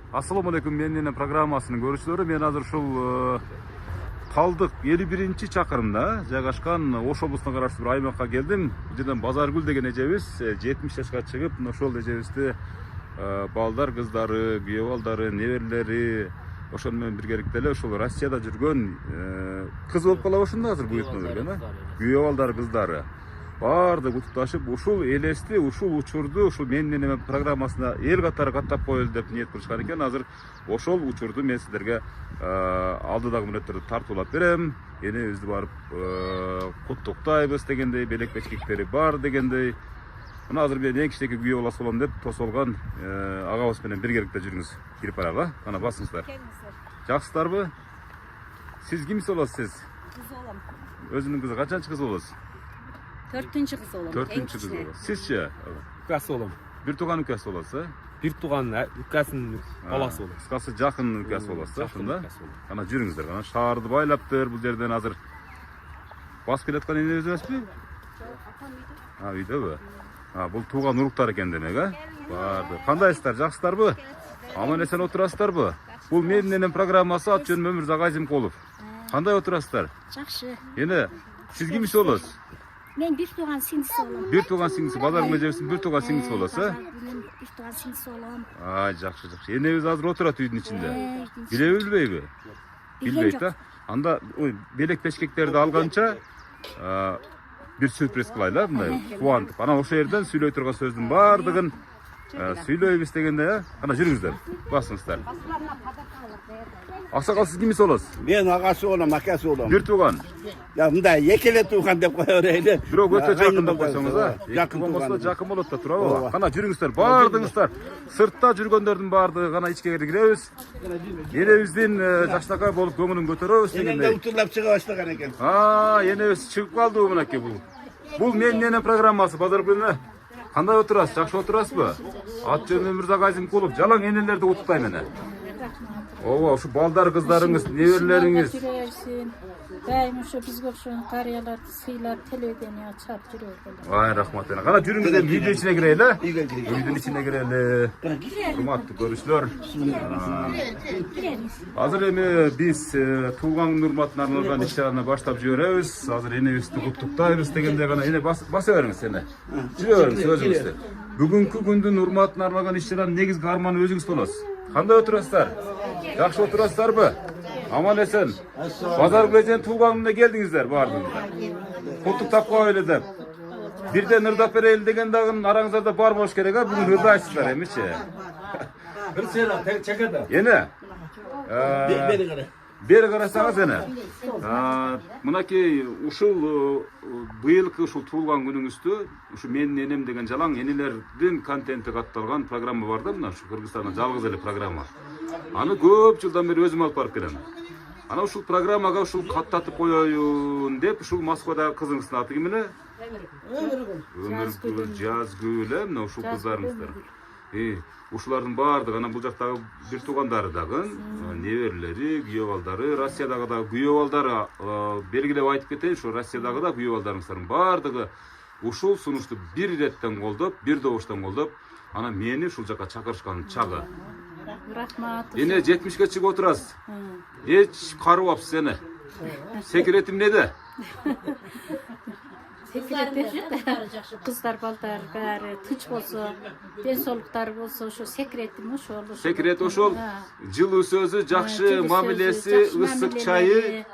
Assalamu alaikum, менен программасынын көрүүчүлөрү. Мен азыр ушул Талдык 51-чи чакырымда жайгашкан Ош облусуна караштуу бир аймакка келдим. Бул жерден Базаргүл деген эжебиз 70 жашка чыгып, ошол эжебизди балдар, кыздары, күйөө балдары, неберелери ошол менен биргеликте эле ошол Россияда жүргөн кыз болуп калабы ошондо азыр буйрутма берген, күйөө балдары, кыздары баардыгы кутташып, ушул элести, ушул учурду ушул менин программасына эл катары каттап коелу деп ниет кылышкан экен. Азыр ошол учурду мен сиздерге алдыдагы мүнөттөрдү тартуулап берем. Энебизди барып куттуктайбыз дегендей, белек бечкектери бар дегендей. Мына азыр мен эң кичинекей күйөө баласы болом деп тосолгон агабыз менен биргеликте жүрүңүз. Кирип баралы. Кана басыңыздар. Жакшысыздарбы? Сиз кимсиз болосуз? Кыз болом. Өзүнүн кызы качанчы кыз болосуз? 4-кыз болом. 4-кыз болосуз. Сизчи? Укасы болом. Бир тууган укасы болосуз, Бир тууган укасынын баласы болом. Кыскасы жакын укасы болосуз, ошондо. Ана жүрүңүздөр, кана шаарды байлаптыр. Бул жерден азыр басып келаткан энебиз эмеспи? Үйдөбү? Бул тууган уруктар экен демек, Барды. Кандайсыздар, жакшысыздарбы? Аман эсен отурасыздарбы? Бул менин программасы, ат жөнүм Өмүрзак Азимкулов. Кандай отурасыздар? Жакшы. Эне, сиз кимсиз болосуз? Мен бир тууган сиңдиси болом. Бир тууган сиңдиси, Базаргүл эжебиздин бир тууган сиңдиси болосуз, Мен бир тууган сиңдиси болом. Жакшы, жакшы. Энебиз азыр отурат үйдүн ичинде. Билеби, билбейби? Билбейт да. Анда белек пешкектерди алганча бир сюрприз кылайлы, мындай кубантып. Анан ошол жерден сүйлөй турган сөздүн баардыгын сүйлөйбүз дегенде, ана жүрүңүздөр, басыңыздар. Аксакал, сиз кимсиз болосуз? Мен агасы болом, акасы болом. Бир тууган. Мындай экеле тууган деп кое берели. Бирок өтө жакын деп койсоңуз, жакын болсо жакын болот да, туурабы? Кана жүрүңүздөр, баардыгыңыздар. Сыртта жүргөндөрдүн баардыгы кана ичке киребиз. Энебиздин жакшынакай болуп көңүлүн көтөрөбүз дегендей. Энемде утурлап чыга баштаган экен. Энебиз чыгып калдыбы мынакей бул. Бул менин программасы, Базаргүл. Кандай отурасыз? Жакшы отурасызбы? Ат жөнүм Өмүрзак Азимкулов. Жалаң энелерди куттуктайм эне. Ооба, ушу балдар, кыздарыңыз, неберелериңиз. Дайым ушу бизге окшогон карыяларды сыйлап, телевидение чап жүрөбүз. Рахмат эне. Кана жүрүңүздөр, үйдүн ичине кирели. Үйдүн ичине кирели. Урматтуу көрүүчүлөр. Азыр эми биз туулган урматына арналган иш-чараны баштап жиберебиз. Азыр энебизди куттуктайбыз дегенде гана эне баса бериңиз эне. Жүрө бериңиз өзүңүздү. Бүгүнкү күндүн урматына арналган иш-чаранын негизги каарманы өзүңүз болосуз. Кандай отурасыздар? Жакшы отурасыздарбы? Аман эсен. Базаргүл эженин туулган күнүнө келдиңиздер баардыгы. Куттуктап коелу деп. Бирден ырдап берели деген дагы араңыздарда бар болуш керек, бүгүн ырдайсыздар эмичи? Бир сыйра чекеде. Эне. Бери кара. Бери карасаңыз эне. Мынакей ушул быйылкы ушул туулган күнүңүздү ушу менин энем деген жалаң энелердин контенти катталган программа бар да, мына ушу Кыргызстандын жалгыз эле программа. Аны көп жылдан бери өзүм алып барып келем. Ана ушул программага ушул каттатып коеюн деп ушул Москвадагы кызыңыздын аты ким эле? Өмүргүл, Жазгүл, мына ушул кыздарыңыздар. Ушулардын баардыгы ана бул жактагы бир туугандары дагы, неберелери, күйөө балдары, Россиядагы да күйөө балдары, белгилеп айтып кетейин, ушу Россиядагы да күйөө балдарыңыздардын баардыгы ушул сунушту бир иреттен колдоп, бир добуштан колдоп, ана мени ушул жака чакырышкан чагы. Рахмат. Эне 70ке чыгып отурасыз. Эч карыбапсыз эне. Секретим неде? Кыздар, балдар баары тынч болсо, ден соолуктары болсо, ошо секретим ошол. Секрет ошол. Жылуу сөзү, жакшы мамилеси, ысык чайы.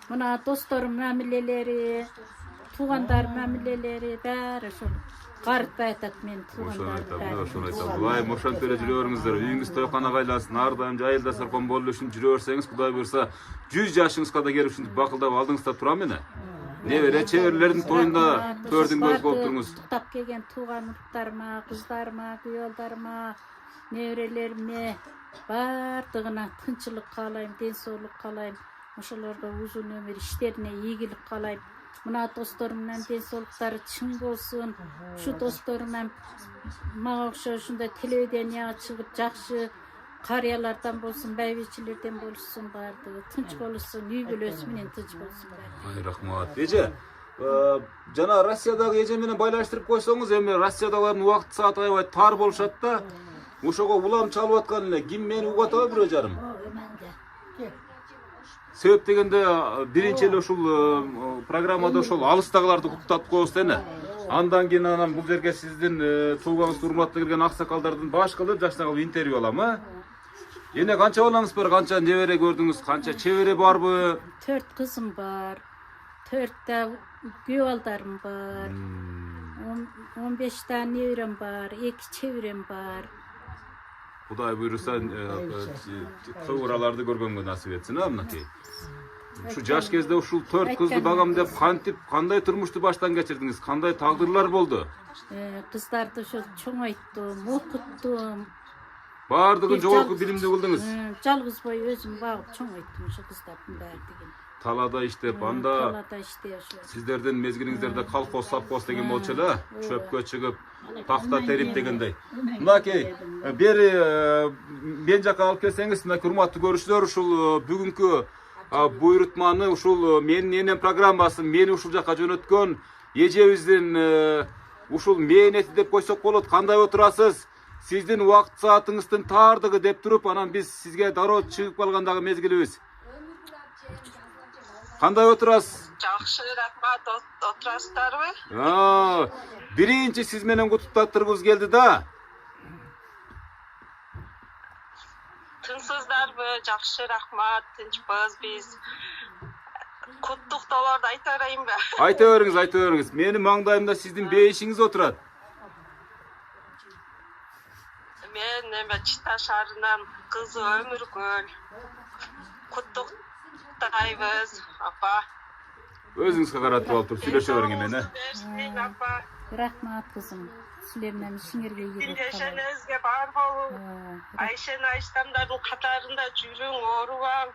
Мына досторум мамилелери, туугандар мамилелери баары ошол. Карытпай атат мен туугандар. Ошону айтам. Булайым ошентип эле жүрө бериңиздер. Үйүңүз тойканага айлансын, ар дайым жайылда саркон болуу үчүн жүрө берсеңиз, Кудай буйрса 100 жашыңызга да келип ушинтип бакылдап алдыңызда турам эне. Небере чеберлердин тоюнда көрдүң көз болуп туруңуз. Туктап келген тууган уруктарыма, кыздарыма, күйөө балдарыма, неберелериме баардыгына тынчылык каалайм, ден соолук каалайм. Ошолорго узун өмүр, иштерине ийгилик каалайм. Мына досторумдун ден соолуктары чың болсун. Ушу досторумдан мага окшош ушундай телевиденияга чыгып жакшы карыялардан болсун, байбичелерден болсун, баардыгы тынч болушун, үй бүлөсү менен тынч болсун. Рахмат. Эже, жана Россиядагы эже менен байланыштырып койсоңуз, эми Россиядагылардын убакыт сааты аябай тар болушат да. Ошого улам чалып аткан эле ким мени угуп атабы бирөө жарым. Себеп дегенде биринчи эле ушул программада ошол алыстагыларды куттап коебуз да эне. Андан кийин анан бул жерге сиздин тууганыңызды урматтуу келген аксакалдардын баш кылып жакшынакы интервью алам, а? Эне канча балаңыз бар, канча небере көрдүңүз, канча чебере барбы? 4 кызым бар. 4 та күйөө балдарым бар. 15 та неберем бар, 2 чеберем бар. Кудай буйруса кыбыраларды көргөнгө насип этсин, а мынакей. Ушу жаш кезде ушул 4 кызды багам деп кантип, кандай турмушту баштан кечирдиңиз? Кандай тагдырлар болду? Кыздарды ошо чоңойттум, окуттум. Бардыгын жогорку билимди кылдыңыз. Жалгыз бой өзүм багып чоңойттум ошо кыздардын баардыгын. Талада иштеп, анда Талада иштеп ошо. сиздердин мезгилиңиздерде колхоз, совхоз деген болчу эле, чөпкө чыгып, такта терип дегендей. Мынакей, бери мен жака алып келсеңиз, мынакей урматтуу көрүүчүлөр, ушул бүгүнкү буйрутманы ушул менин энем программасын мени ушул жака жөнөткөн эжебиздин ушул мээнети деп койсок болот. Кандай отурасыз? Сиздин убакыт саатыңыздын таардыгы деп туруп, анан биз сизге дароо чыгып калгандагы мезгилибиз. Кандай отурасыз? Жакшы, рахмат. Отурасыздарбы? Биринчи сиз менен куттуктатыргыбыз келди да. Тынчсыздарбы? Жакшы, рахмат. Тынчпыз биз. Куттуктоолорду айта берейинби? Айта бериңиз. Менин маңдайымда сиздин бейишиңиз отурат. Мен Чита шаарынан кызы Өмүргүл. Куттуктайбыз, апа. Өзүңүзгө каратып алып туруп сүйлөшө бериң эмне. Апа. Рахмат кызым. Силер менен ишиңерге ийгилик. Дешенезге бар болуп, Айшен Айштамдардын катарында жүрүң, оорубаң.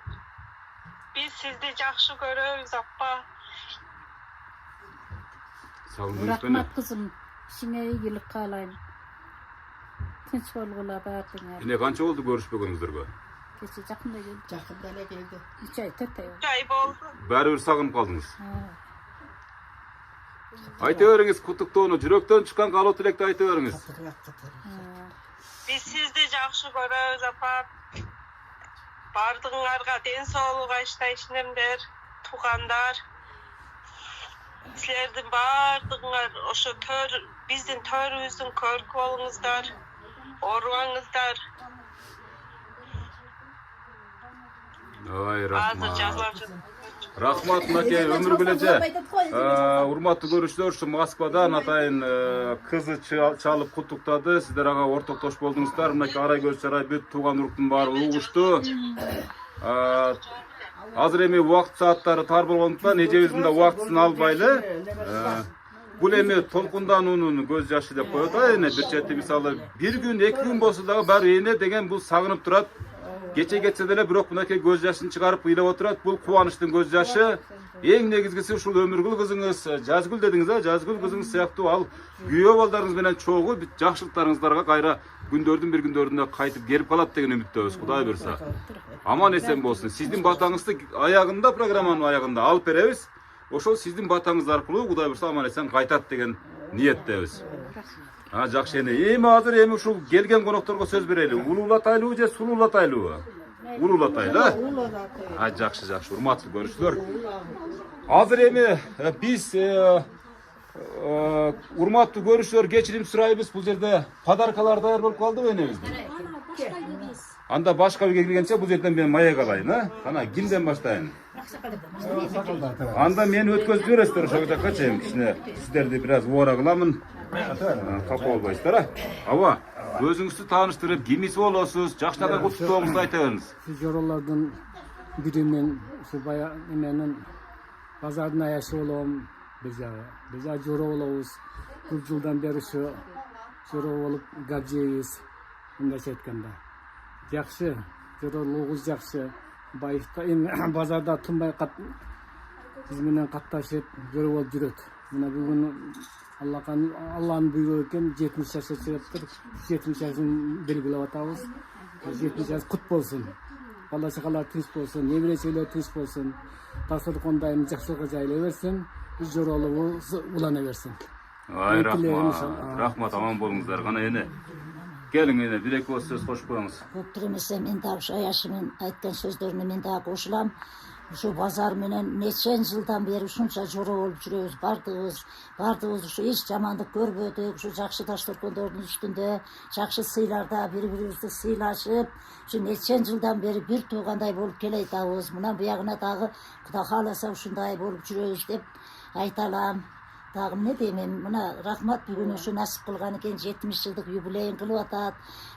Биз сизди жакшы көрөбүз, апа. Рахмат кызым. Ишиңе ийгилик каалайм. Тынч болгула баардыгыңар. Эне канча болду көрүшпөгөнүңүздөргө? Кече жакында келди. Жакында эле келди. 3 ай, 4 ай. 3 ай болду. Баары бир сагынып калдыңыз. Айта бериңиз куттуктоону, жүрөктөн чыккан каалоо тилекти айта бериңиз. Биз сизди жакшы көрөбүз, апа. Бардыгыңарга ден соолук ишенемдер, туугандар. Силердин бардыгыңар ошо биздин төрүбүздүн көркү болуңуздар, оорубаңыздар. Ай, Азыр рахмат. жазылып жатат. Рахмат, мынакей Өмүргүл эже. Урматтуу көрүүчүлөр, ушу Москвадан атайын кызы чалып куттуктады. Сиздер ага ортоктош болдуңуздар. Мынакей арай көз чарай бүт тууган уруктун баары угушту. Азыр эми убакыт сааттары тар болгондуктан эжебиздин да убактысын албайлы. Бул эми толкундануунун көз жашы деп коет да, эне бир чети мисалы 1 күн, 2 күн болсо дагы баары эне деген бул сагынып турат. Кече кетсе деле бирок мынакей көз жашын чыгарып ыйлап отурат. Бул кубанычтын көз жашы. Эң негизгиси ушул Өмүргүл кызыңыз, Жазгүл дедиңиз, Жазгүл кызыңыз сыяктуу ал күйөө балдарыңыз менен чогуу жакшылыктарыңыздарга кайра күндөрдүн бир күндөрүндө кайтып келип калат деген үмүттөбүз, Кудай буйруса. Аман эсен болсун. Сиздин батаңызды аягында, программанын аягында алып беребиз. Ошол сиздин батаңыз аркылуу Кудай буйруса аман эсен кайтат деген ниеттебиз. Жакшы эне. Азыр ушул келген конокторго сөз берели. Улуулатайлыбы же сулуулатайлыбы? Улуулатайлы. Жакшы, урматтуу көрүүчүлөр. Азыр эми биз урматтуу көрүүчүлөр кечирим сурайбыз. Бул жерде подаркалар даяр болуп калдыбы энебиздин? Анда башка үйгө киргенче бул жерден мен маек алайын, Кана кимден баштайын? Анда мени өткөзүп жибересиздер ошол жаккачы, кичине сиздерди бир аз убара кыламын. Капа болбойсуздар, Аба, өзүңүздү тааныштырып, кимиси болосуз, жакшынакай куттуктооңузду айта бериңиз. Жоролордун бири мен ушу бая эменин базардын аяшы болом, биз жоро болобуз. Көп жылдан бери ушу жоро болуп гаджейбиз, мындайча айтканда. Жакшы, жоролугубуз жакшы. Байыкта эми базарда тынбай биз менен катташып жоро болуп жүрөт. Мына бүгүн Алланын буйругу экен 70 жашка чыгаптыр. 70 жашын белгилеп атабыз. 70 жаш кут болсун. Бала чакалар тынч болсун, неберечелер тынч болсун. Дасторкондайым жакшылыкка жайыла берсин. Биз жоролубуз улана берсин. Ай, рахмат, аман болуңуздар. Кана эне Gelin yine bir iki söz hoş koyunuz. Көптір емесе мен дағы шаяшымен айтқан сөздеріне мен дағы қосылам. Şu bazar менен нечен жылдан бері ушунча жора болуп жүрөбүз, бардыгыбыз ушу эч жамандык көрбөдүк, ушу жакшы даштыркөндөрдүн үстүндө, жакшы сыйларда бири-бирибизди сыйлашып, ушу нечен жылдан бери бир туугандай болуп келатабыз. Мына буягына дагы Кудай кааласа ушундай болуп жүрөбүз деп айта алам. Дагы эмне дейм, мына рахмат бүгүн ушу насип кылган экен 70 жылдык юбилейин кылып атат.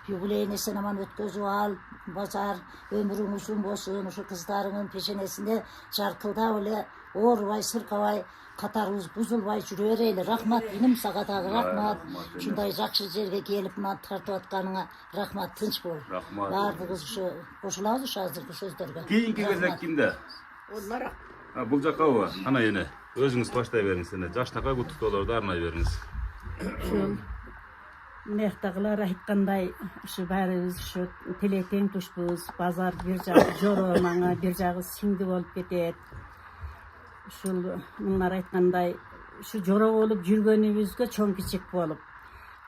Юбилейин эсен аман өткөзүп ал, базар өмүрүң узун болсун, ушу кыздарыңын пешенесинде жаркылдап эле оорубай, сыркабай, катарыбыз бузулбай жүрө берели. Рахмат иним сага дагы рахмат. Ушундай жакшы жерге келип мына тартып атканыңа рахмат, тынч бол. Рахмат. Бардыгыбыз ушу кошулабыз ушу азыркы сөздөргө. Кийинки кезек кимде? Бул жаккабы? Ана эне өзүңүз баштай бериңиз, эне жаштакай куттуктоолорду арнай бериңиз. Ушул мектагылар айткандай, ушу баарыбыз ушу телетең тушпуз, базар бир жагы жоро маңа, бир жагы сиңди болуп кетет. Ушул муңар айткандай, ушу жоро болуп жүргөнүбүзгө чоң кичик болуп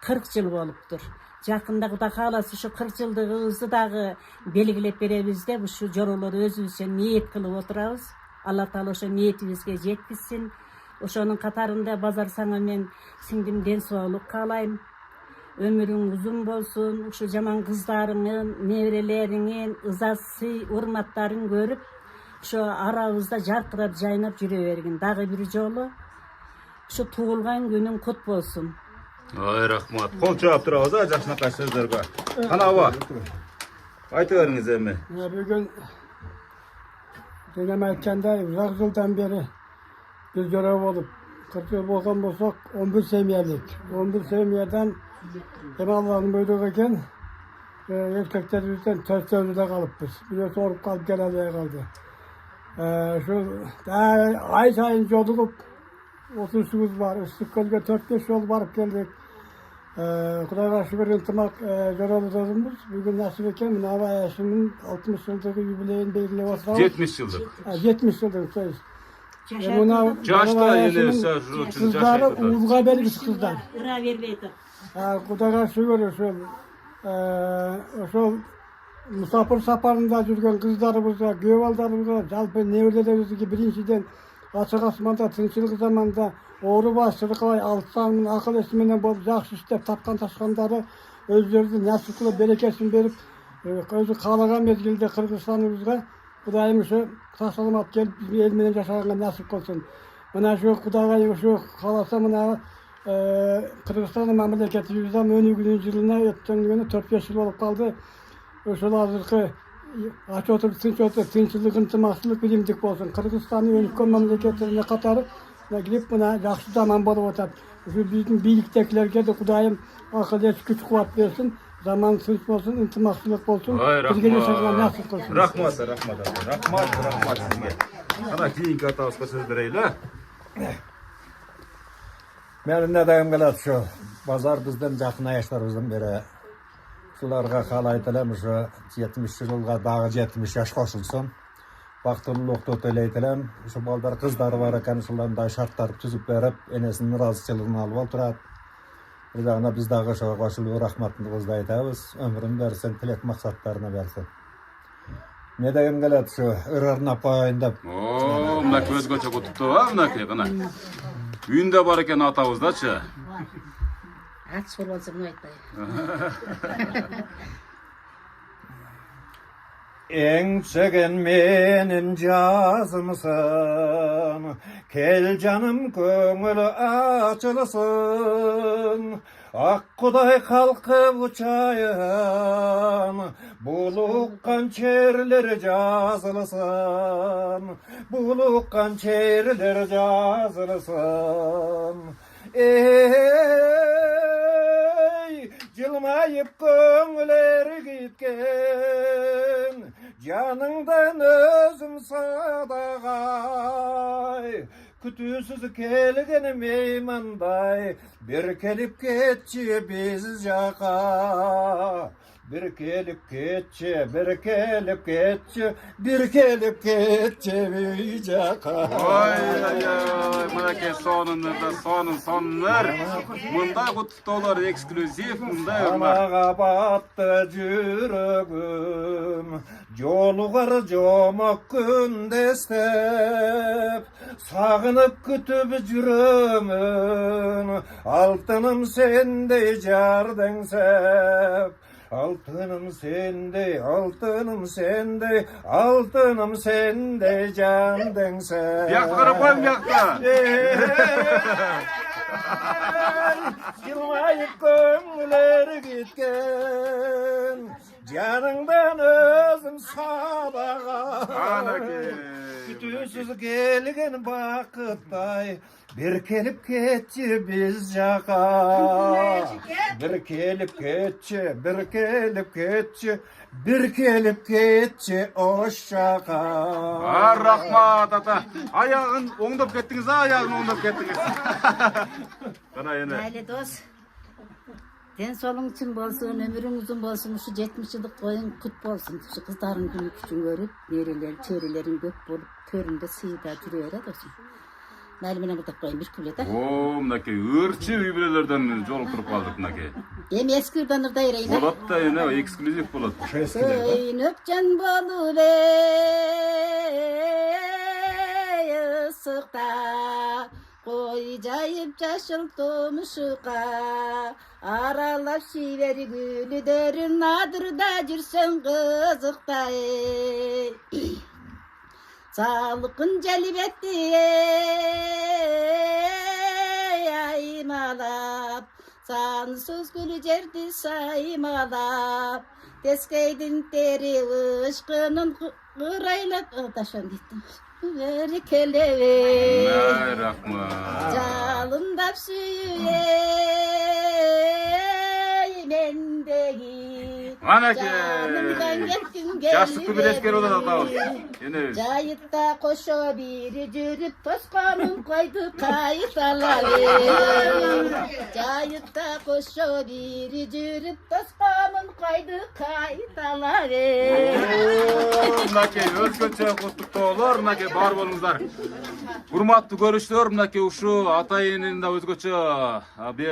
40 жыл болуптур. Жакында Кудай кааласа ушу 40 жылдыгыбызды дагы белгилеп беребиз деп ушу жоролорду өзүбүзчө ниет кылып отурабыз. Алла Таала ошо ниетибизге жеткизсин. Ошонун катарында базар саңа мен сиңдим ден соолук каалайм. Өмүрүң узун болсун, ушу жаман кыздарыңын, неберелериңин ыза сый урматтарын көрүп, ошо арабызда жаркырап жайнап жүрө бергин. Дагы бир жолу ушу туулган күнүң кут болсун. Ай рахмат. Кол чаап турабыз, жакшынакай сөздөргө. Кана аба. Айта бериңиз эми. Бүгін Денем айтқандай, ұзақ жылдан бері біз жора болып, 40 жыл болған болсақ, 11 семьялық. 11 семьядан Алланың бұйрығы екен, еркектерімізден 4-4-де қалыппыз. Біреусі орып қалып келелей қалды. Ай сайын жолығып, 30-сіміз бар. Үстіккөлге 4-5 жол барып келдік. Құдайға шүкір ынтымақ жоралы жолымыз. Бүгін насip екен, мына Абай Әшімнің 60 жылдығы юбилейін белгілеп отырамыз. 70 жылдық. 70 жылдық, сөз. Жашта елесі қыздары уылға бергіш қыздар. Ыра бербейді. Құдайға шүкір ошол мұсапыр сапарында жүрген қыздарымызға, күйеуалдарымызға, жалпы небірлерімізге біріншіден ашық асманда, тынчылық заманда оорубай, сыркабай, алыстан акыл эсименен болуп жакшы иштеп тапкан ташкандары өздөрүнүн насип кылып берекесин берип, өзү каалаган мезгилде Кыргызстаныбызга Кудайым ушу сак саламат келип биздин эл менен жашаганга насип кылсын. Мына ушу Кудайга ушу кааласа мына Кыргызстан мамлекетибиздин өнүгүүнүн жылына өткөн күнү 4-5 жыл болуп калды. Ошол азыркы ачып отуруп тынччылык, ынтымактуулук, биримдик болсун. Кыргызстандын өнүккөн мамлекеттерине катары кирип мына жакшы заман болуп атат. Ушу биздин бийликтегилерге да Кудайым акыл эч күч кубат берсин. Заман тынч болсун, ынтымактуулук болсун. Бирге жашаганга насип кылсын. Рахмат сизге. Ана кийинки атабызга сөз берели. Мен эмне дайым келет ушу базар биздин жакын аяштарыбыздан бери ушуларга каалайт элем ушу 70 жылга дагы 70 жаш кошулсун. Бактылуулукту төлөйт элем. Ушу балдар кыздары бар экен, ушулардай шарттар түзүп берип, энесинин ыраазычылыгын алып отурат. Бир дагы биз дагы ошого кошулуп рахматыбызды айтабыз. Өмүрүн берсин, тилек максаттарына берсин. Не дегем келет ушу ырарын апайын деп. Мына өзгөчө куттуктоо, мынакей кана. Үйүндө бар экен атабыздачы. Ат болбосо муну айтпай. Engsegen menin cazımsın, kel canım köngül açılsın. Akkuday kalkıp uçayım, bulukkan çerler cazılsın. Bulukkan çerler cazılsın. Jılmayıp köngüler gitken, canından özüm sadagay. Kütüsüz kelgen meymanday, bir kelip ketçi biz jaka. bir kelip ketçe, bir kelip ketçe, bir kelip ketçe beyjaka. Oy oy oy, mınake sonunlar. Mında kutlular ekskluziv, mında Anaga battı yüreğim, yolgar jomak gündestep, sağınıp kütüp jürümün, altınım sende jardın sep. Altınım sende, altınım sende, altınım sende jandın sep. Yakları koyun yakta. Yılmayıp gömüler gitken, canından özüm sabağa. Anake. Kütüsüz gelgen bakıttay, bir kelip ketçi biz jaka. Bir kelip ketçi, bir kelip ketçi, bir kelip ketçi oşaka. Rahmat ata. Ayağın oңдоп kеттiniz ha, ayağın oңдоп kettiniz. Kana yine. Mayli dost. Den solun için bolsun, ömürün uzun bolsun, şu 70 yıllık koyun kut bolsun. Şu kızların günü küçün görüp, nereler, çörelerin gök bolup, töründe sıyda duruyor ha dostum. Mayli mene burada koyun bir küle Oo, mınake ırçı üybelerden jolukturup kaldık mınake. Hem eski ırdanır da yine. Bolat da yine ekskluziv bolat. Öynökcan bolu be ısıkta koyacayıp caşıltımışıqa aralap şiveri gülü derin nadırda жүрсөң kızıkta sağlıkın celibetti aymalap sansız gülü cerdi saymalap deskeydin teri ışkının kıraylap taşan gittim veri kelevi Ay rahmat. Çalındap süye mendegi Anake. Canımdan gettim Yaşlıklı bir esker oda da tavus. Yine. Cayıtta koşo biri cürüp toskanın koydu kayıt alaveri Cayıtta koşo biri cürüp toskanın koydu kayıt alaveri Mınake özgöçe kutluktolar, mınake bar bolуңуздар. Урматтуу көрүүчүлөр, мынакей ушу атайынын да өзгөчө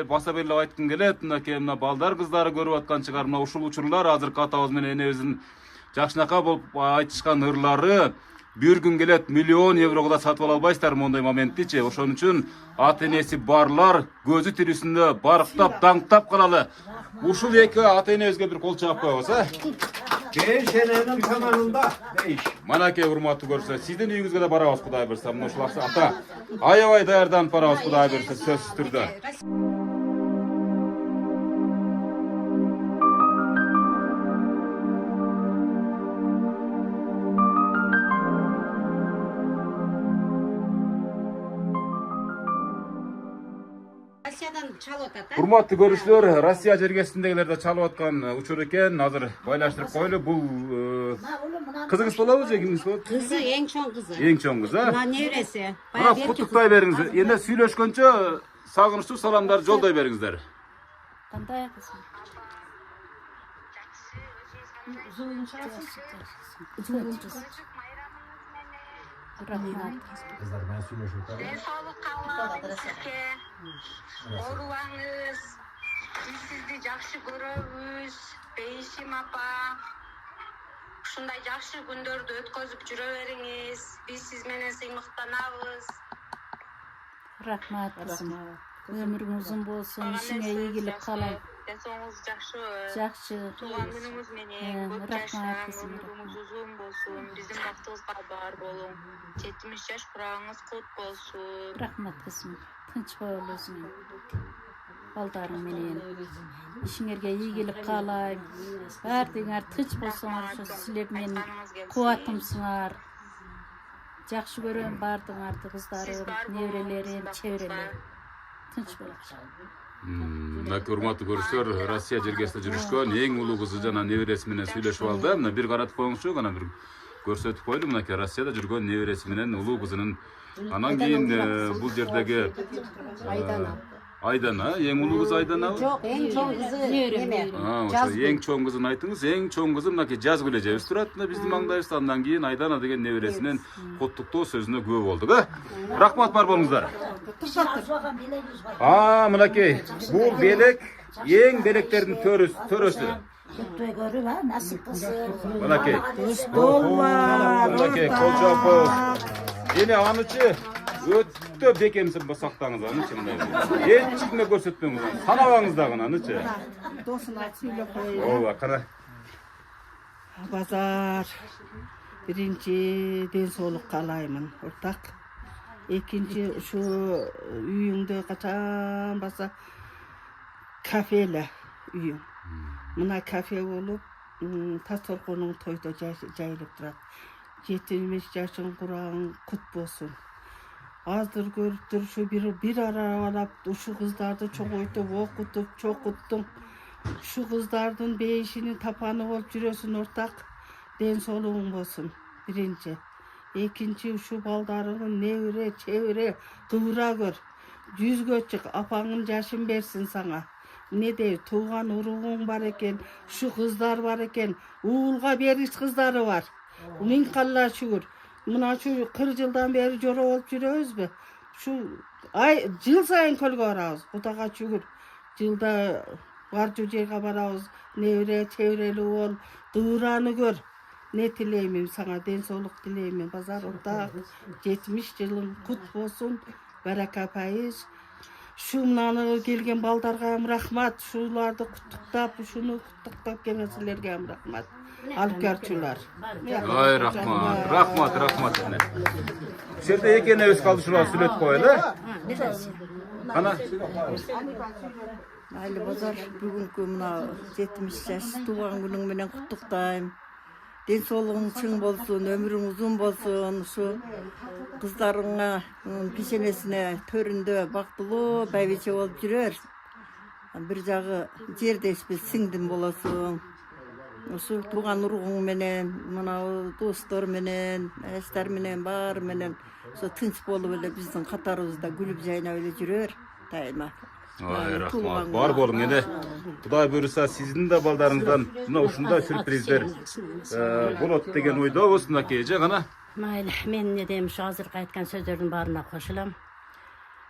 баса берилип айткым келет. Мынакей мына балдар кыздары көрүп аткан чыгар. Мына ушул учурлар азыркы атабыз менен энебиздин жакшынакай болуп айтышкан ырлары бир күн келет миллион еврого да сатып ала албайсыздар мондай моменттичи. Ошон үчүн ата энеси барлар көзү тирүүсүндө барктап, даңктап калалы. Ушул эки ата энебизге бир кол чаап коебуз, Gençlerin kanalında değiş. Манаке урматтуу көрүүчүлөр, сиздин үйүңүзгө да барабыз Кудай буйрса. Мына ушул ата аябай даярданып барабыз Кудай буйрса, сөзсүз түрдө. Урматтуу көрүүчүлөр, Россия жергесиндегилер да чалып аткан учур экен. Азыр байлаштырып коелу. Бул кызыңыз болобу же кимиңиз болот? Kızı en çok kızı. Эң чоң кыз, а? Nevresi. Мына куттуктай бериңиз. Энде сүйлөшкөнчө сагынычтуу саламдарды жолдой бериңиздер. Кандай кызым? Kızlar ben söyleşiyorum. Денсаулық қалаңыз сізге. Оруаңыз. Біз сізді жақсы көрөбүз. Бейшим апа. Ушундай жакшы күндөрдү өткөзүп жүрө бериңиз. Биз сиз менен сыймыктанабыз. Rahmat kızım. Ömürün uzun bolsun, işine iyilik kalay. Денсаулығыңыз жакшыбы? Жақсы. Туған күнүңүз менен көп Рахмат жашаң, кызым, өмүрүңүз uzun болсун. Биздин бактыбызга бар болуң. 70 жаш курагыңыз кут болсун. Rahmat kızım. Tinç bol özüne. Baldarım menen. İşiңерге ийгилик каалайм. Баардыгыңар тынч болсоңор, ошо силер менин кубатымсыңар. Жакшы көрөм баардыгыңарды, кыздарым, неберелерим, чеберелерим. Тынч болуңар. Мына урматтуу көрүүчүлөр, Россия жергесинде жүрүшкөн эң улуу кызы жана небереси менен сүйлөшүп алды. Мына бир каратып коюңузчу, кана бир көрсөтүп койлу. Мынакей Россияда жүргөн небереси менен улуу кызынын. Анан кийин бул жердеги Айдана, ең улуу кыз Айдана. Жок, эң чоң кызы неме? Ошо ең чоң кызын айтыңыз. Ең чоң кызы мынакей Жазгүл эжебиз турат мына биздин маңдайыбызда. Андан кийин Айдана деген небересинин куттуктоо сөзүнө күбө болдук, Рахмат, бар болуңуздар. Мынакей, бул белек ең белектердин төрөсү. Күттөй көрүп, насип кылсын. Мынакей. Мынакей, Колчапов. Эне анычы өтө бекемсип сактаңыз анычы мындай. Эч кимге көрсөтпөңүз. Санабаңыз дагы анычы. Досуна сүйлөп коеюн. Ооба, кана. Базар. Биринчи ден соолук каалаймын, ортак. Экинчи ушу үйүңдө качан баса кафеле үйүң. Мына кафе болуп, тас толкунуң тойдо жайылып турат. 70 жашың курагың кут болсун. Аздыр көрүптүр ушу бир аралап ушу кыздарды чоңойтуп, окутуп, чокуттуң. Ушу кыздардын бейишинин тапаны болуп жүрөсүн, ортак. Ден соолугуң болсун, биринчи. Экинчи ушу балдарыңын небере, чебере, кыбыра көр. Жүзгө чык, апаңын жашын берсин сага. Не дейт, тууган уругуң бар экен, ушу кыздар бар экен, уулга бериш кыздары бар. Миң калла шүгүр. Мына ушу 40 жылдан бери жора болуп жүрөбүзбү? Ушу жыл сайын көлгө барабыз. Кудайга шүгүр. Жылда бар жайга барабыз. Небере, чеберелүү бол, кыбыраны көр. Не тилеймин сага, ден соолук тилеймин. Базар ортак 70 жылың кут болсун. Барака пайыз. Şu mınanı gelgen baldarga hem rahmat, şularda kutuktap, şunu kutuktap gelmesilerge hem rahmat. Alıp gerçular. Ay rahmat, rahmat. Şerde ekene kaldı şuna sület koyalım. Ana. Aylı Bazar bugünkü mına 70 yaş tuğan günün menen kutuktayım. Den sooluğun çın bolsun, ömrün uzun bolsun, şu kızlarına, pişenesine, töründe baktılуу, baybeçe olup жүрөр. Bir jagı жердешпиз, сиңдим болосуң. Oşu tuğan uruğun menen, mına dostlar menen, eşler menen, bar menen, şu tınç bolup ele bizdin katarыбызda gülüp jayna ele жүрөр, daima. Ay rahmat, бар болуң ene. Kuday buyursa sizin de baldarınızdan mına uşunda sürprizler bolot деген ойдобуз мынакей эже кана. Mayli, men ne deyim şu azırkı aytkan sözlerin barına koşulam.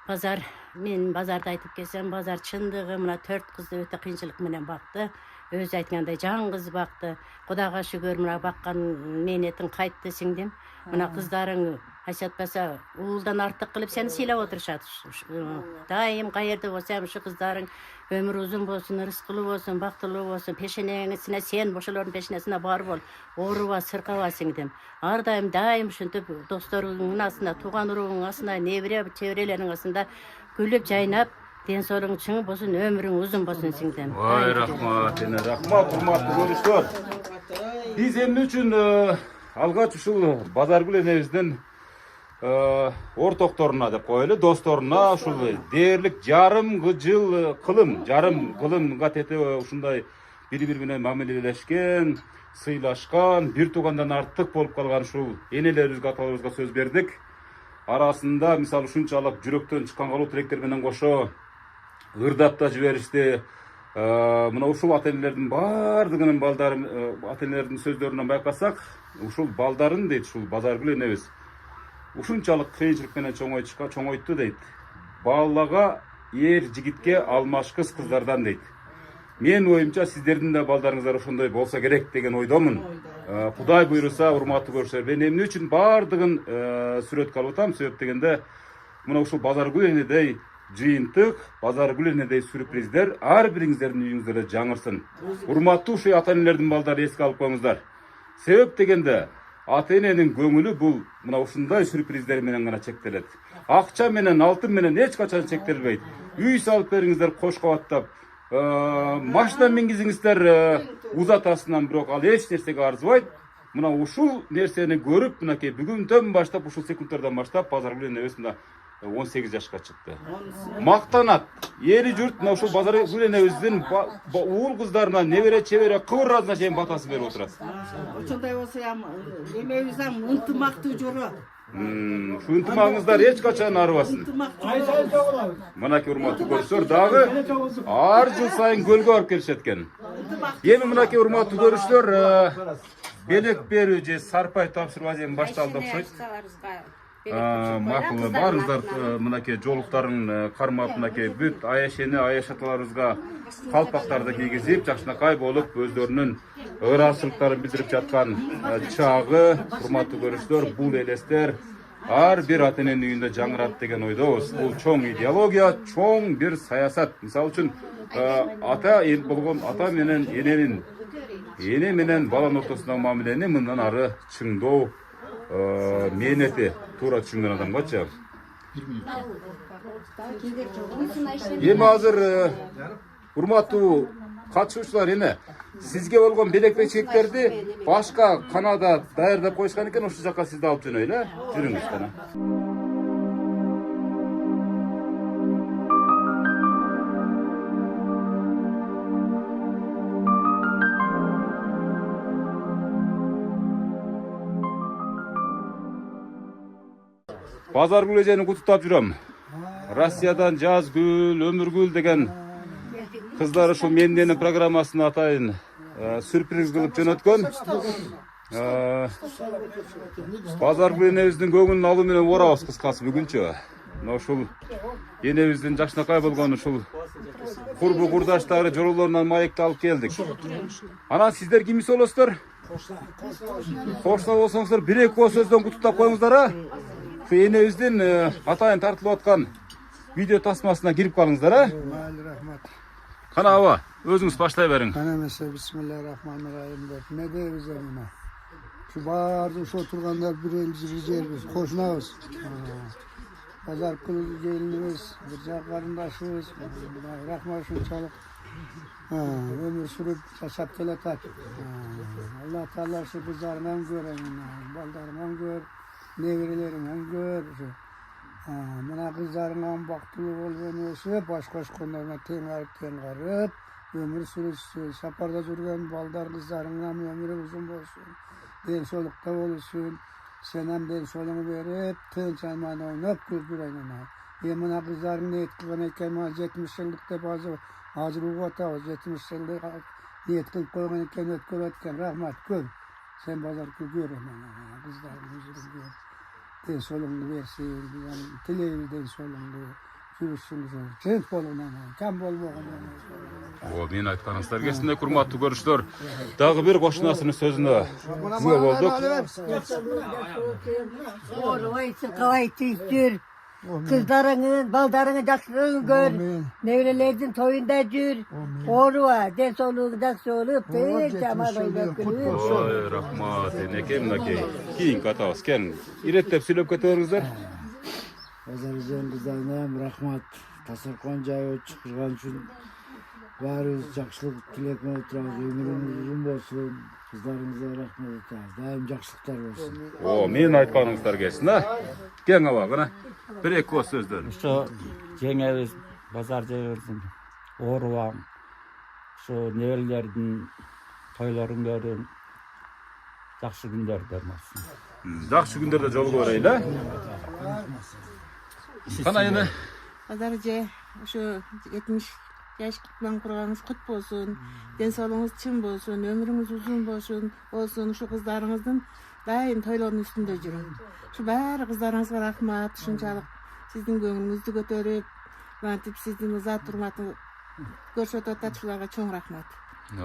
Bazar, men bazarda aytıp kelsem, bazar çındığı mına 4 kızdı öte kıyınçılık menen baktı. Öz aytkanday jan kız baktı. Kudayga şükür mına bakkan menetin kaytты singdim. Mına kızların haşatpasa uuldan artık kılıp seni silap oturuşat. Daim kayerде bolsam şu kızların ömrü uzun bolsun, rızkılı bolsun, baktılуу bolsun, peşenesine sen boşaların peşenesine bar bol. Oruba, sırkaba singdim. Ardayım daim şuntup dostlarının asında, tuğan uruğun asında, nebire çevrelerin asında gülüp jaynap, den sooluğun çыңы bolsun, ömrün uzun bolsun singdim. Ay rahmat, ene rahmat, hurmatlı görüşler. Biz emni üçün algaç uşul Bazargül enebizden ortoktoruna dep koyulu, dostoruna uşul değerlik jarım kılımga tete uşunday biri менен мамилелешкен, сыйлашкан, bir tuğandan artık bolup kalgan uşul enelerimizge, atalarыбызга söz berdik. Arasında misal uşunçalыk жүрөктөн чыккан калуу тилектер менен кошо ырдап да жиберишти. Мына ушул ата-энелердин бардыгынын балдары ата-энелердин сөздөрүнөн байкасак, ушул балдарын дейт, ушул Базаргүл энебиз ушунчалык кыйынчылык менен чоңойтtu дейт. Балага, эр жигитке алмаш кыздардан дейт. Мен оюмча сиздердин да балдарыңыздар ошондой болсо керек деген ойдомун. Кудай буйруса, урматтуу көрүшөр, мен эмне үчүн бардыгын сүрөткө алып атам, себеп дегенде мына ушул Базаргүл энедей жыйынтык, Базаргүл энедей сюрприздер ар бириңиздердин үйүңүздөрдө жаңырсын. Урматтуу ушул ата-энелердин балдары эске алып коюңуздар. Себеп дегенде ата-эненин көңүлү бул мына ушундай сюрприздер менен гана чектелет. Акча менен, алтын менен эч качан чектелбейт. Үй салып бериңиздер кош кабаттап, машина мингизиңиздер узат астынан, бирок ал эч нерсеге арзыбайт. Мына ушул нерсени көрүп, мынакей бүгүндөн баштап, ушул секундтардан баштап Базаргүл энебиз мына 18 yaşka çıktı. Maqtanat. Eli jurt mına uşul Bazargül enebиздин uğul kızlarına nebere çevere kıvırrazına çeyin batası berip oturat. Ошондой болсо ham эмебизден ынтымактуу жoro. Şu ынтымагыңыздар эч качан арыбасын. Мынакей урматтуу көрүүчүлөр дагы ар жыл сайын көлгө барып келишет экен. Эми мынакей урматтуу көрүүчүлөр белек берүү же сарпай тапшыруу азем башталды окшойт. Макул барыңыздар мынакей жолуктарын кармап мынакей бүт аяшени аяшаталарыбызга калпактарды кийгизип жакшынакай болуп өздөрүнүн ыраазычылыктарын билдирип жаткан чагы урматтуу көрүүчүлөр бул элестер ар бир ата эненин үйүндө жаңырат деген ойдобуз. Бул чоң идеология, чоң бир саясат. Мисалы үчүн ата болгон ата менен эненин эне менен баланын ортосундагы мамилени мындан ары чыңдоо мээнети туура түшүнгөн адамгачы. Эми азыр урматтуу катышуучулар эне сизге болгон белек-бечектерди башка канада даярдап коюшкан экен, ошол жака сизди алып жөнөйлү, жүрүңүз кана. Bazargül эжени куттуктап жүрөм. Россиядан Жазгүл, Өмүргүл деген кыздары ушул Менденин программасына атайын сюрприз кылып жөнөткөн. Bazargül энебиздин көңүлүн алуу менен орабыз кыскасы бүгүнчү. Мына ушул энебиздин жакшынакай болгон ушул курбу курдаштары жолоолорунан маекти алып келдик. Анан сиздер кимис болосуздар? Кошуна болсоңуздар бир-эки коо сөздөн куттуктап коюңуздар а. Энебиздин атайын тартылып аткан видео тасмасына кирип калыңыздар а. Рахмат. Кана аба, өзүңүз баштай бериң. Кана эмесе бисмиллахиррахманиррахим деп не дейбиз эми. Şu баардык ошо тургандар бир эл бир жербиз, кошунабыз. Bazargül келинибиз, бир жак карындашыбыз. Рахмат ушунчалык өмүр сүрүп жашап келатат. Алла Таала ушу кыздарынан көрөм, балдарынан көр, неберелеринен көр. Мына кыздарыңан бактылуу болгон өсүп, баш кошкондоруна тең карып, өмүр сүрүшсүн, сапарда жүргөн балдар кыздарыңан өмүрү узун болсун, ден соолукта болушун, сен ham ден соолугуңду берип, тынч аман ойноп күлгүрөйүн. Мына кыздарың ниет кылган экен, 70 жылдык деп азыр угуп атабыз, 70 жылдык ниет кылып койгон экен, өткөрүп өткөн. Рахмат көп. Sen Bazargül kızlarım gör. Den solungu versin, tileği den solungu sürüşsünüz. Tens bolundan, kam bolmog'undan. Men aytganingizlar kesinde kurmattуу көрүүчүлөр. Dagы bir qo'shnasini so'zini sizga bo'ldik. Kızlarının, baldarını jakşılığını gör. Nevrelerden toyunda jür. Oruva, den soluğu jakşı olup, jamal oyup gülüp. Oy, rahmat. Eneke mınakey. Keyin katabız. Ken irettep söylep keteberingizler. Bazargül kızlarına rahmat. Tasarkon jayı çıkırgan üçün barız jakşılık tilekme oturabız. Ömürünüz uzun bolsun. Kızlarınıza rahmet etamiz. Daim jakşılıklar bolsun. Men aytganingizlar kelsin ha. Ken aba gana. Bir-эки көз сөздөн. Ошо жеңебиз базар жайыбыздын оорубам. Ошо неберелердин тойлорун көрүм. Жакшы күндөрдө болсун. Жакшы күндөрдө жолугуп берейли. Кана эне Базар жай ошо 70 жаш менен курганыңыз кут болсун. Ден соолугуңуз чын болсун, өмүрүңүз узун болсун. Ошо кыздарыңыздын дайым тойлордун үстүндө жүрүң. Şu bari kızlarınızga rahmat, şunçalık sizin gönlünüzü götürüp, mantip sizin uzat turmatı görüşöt otatçılarga çoğun rahmat.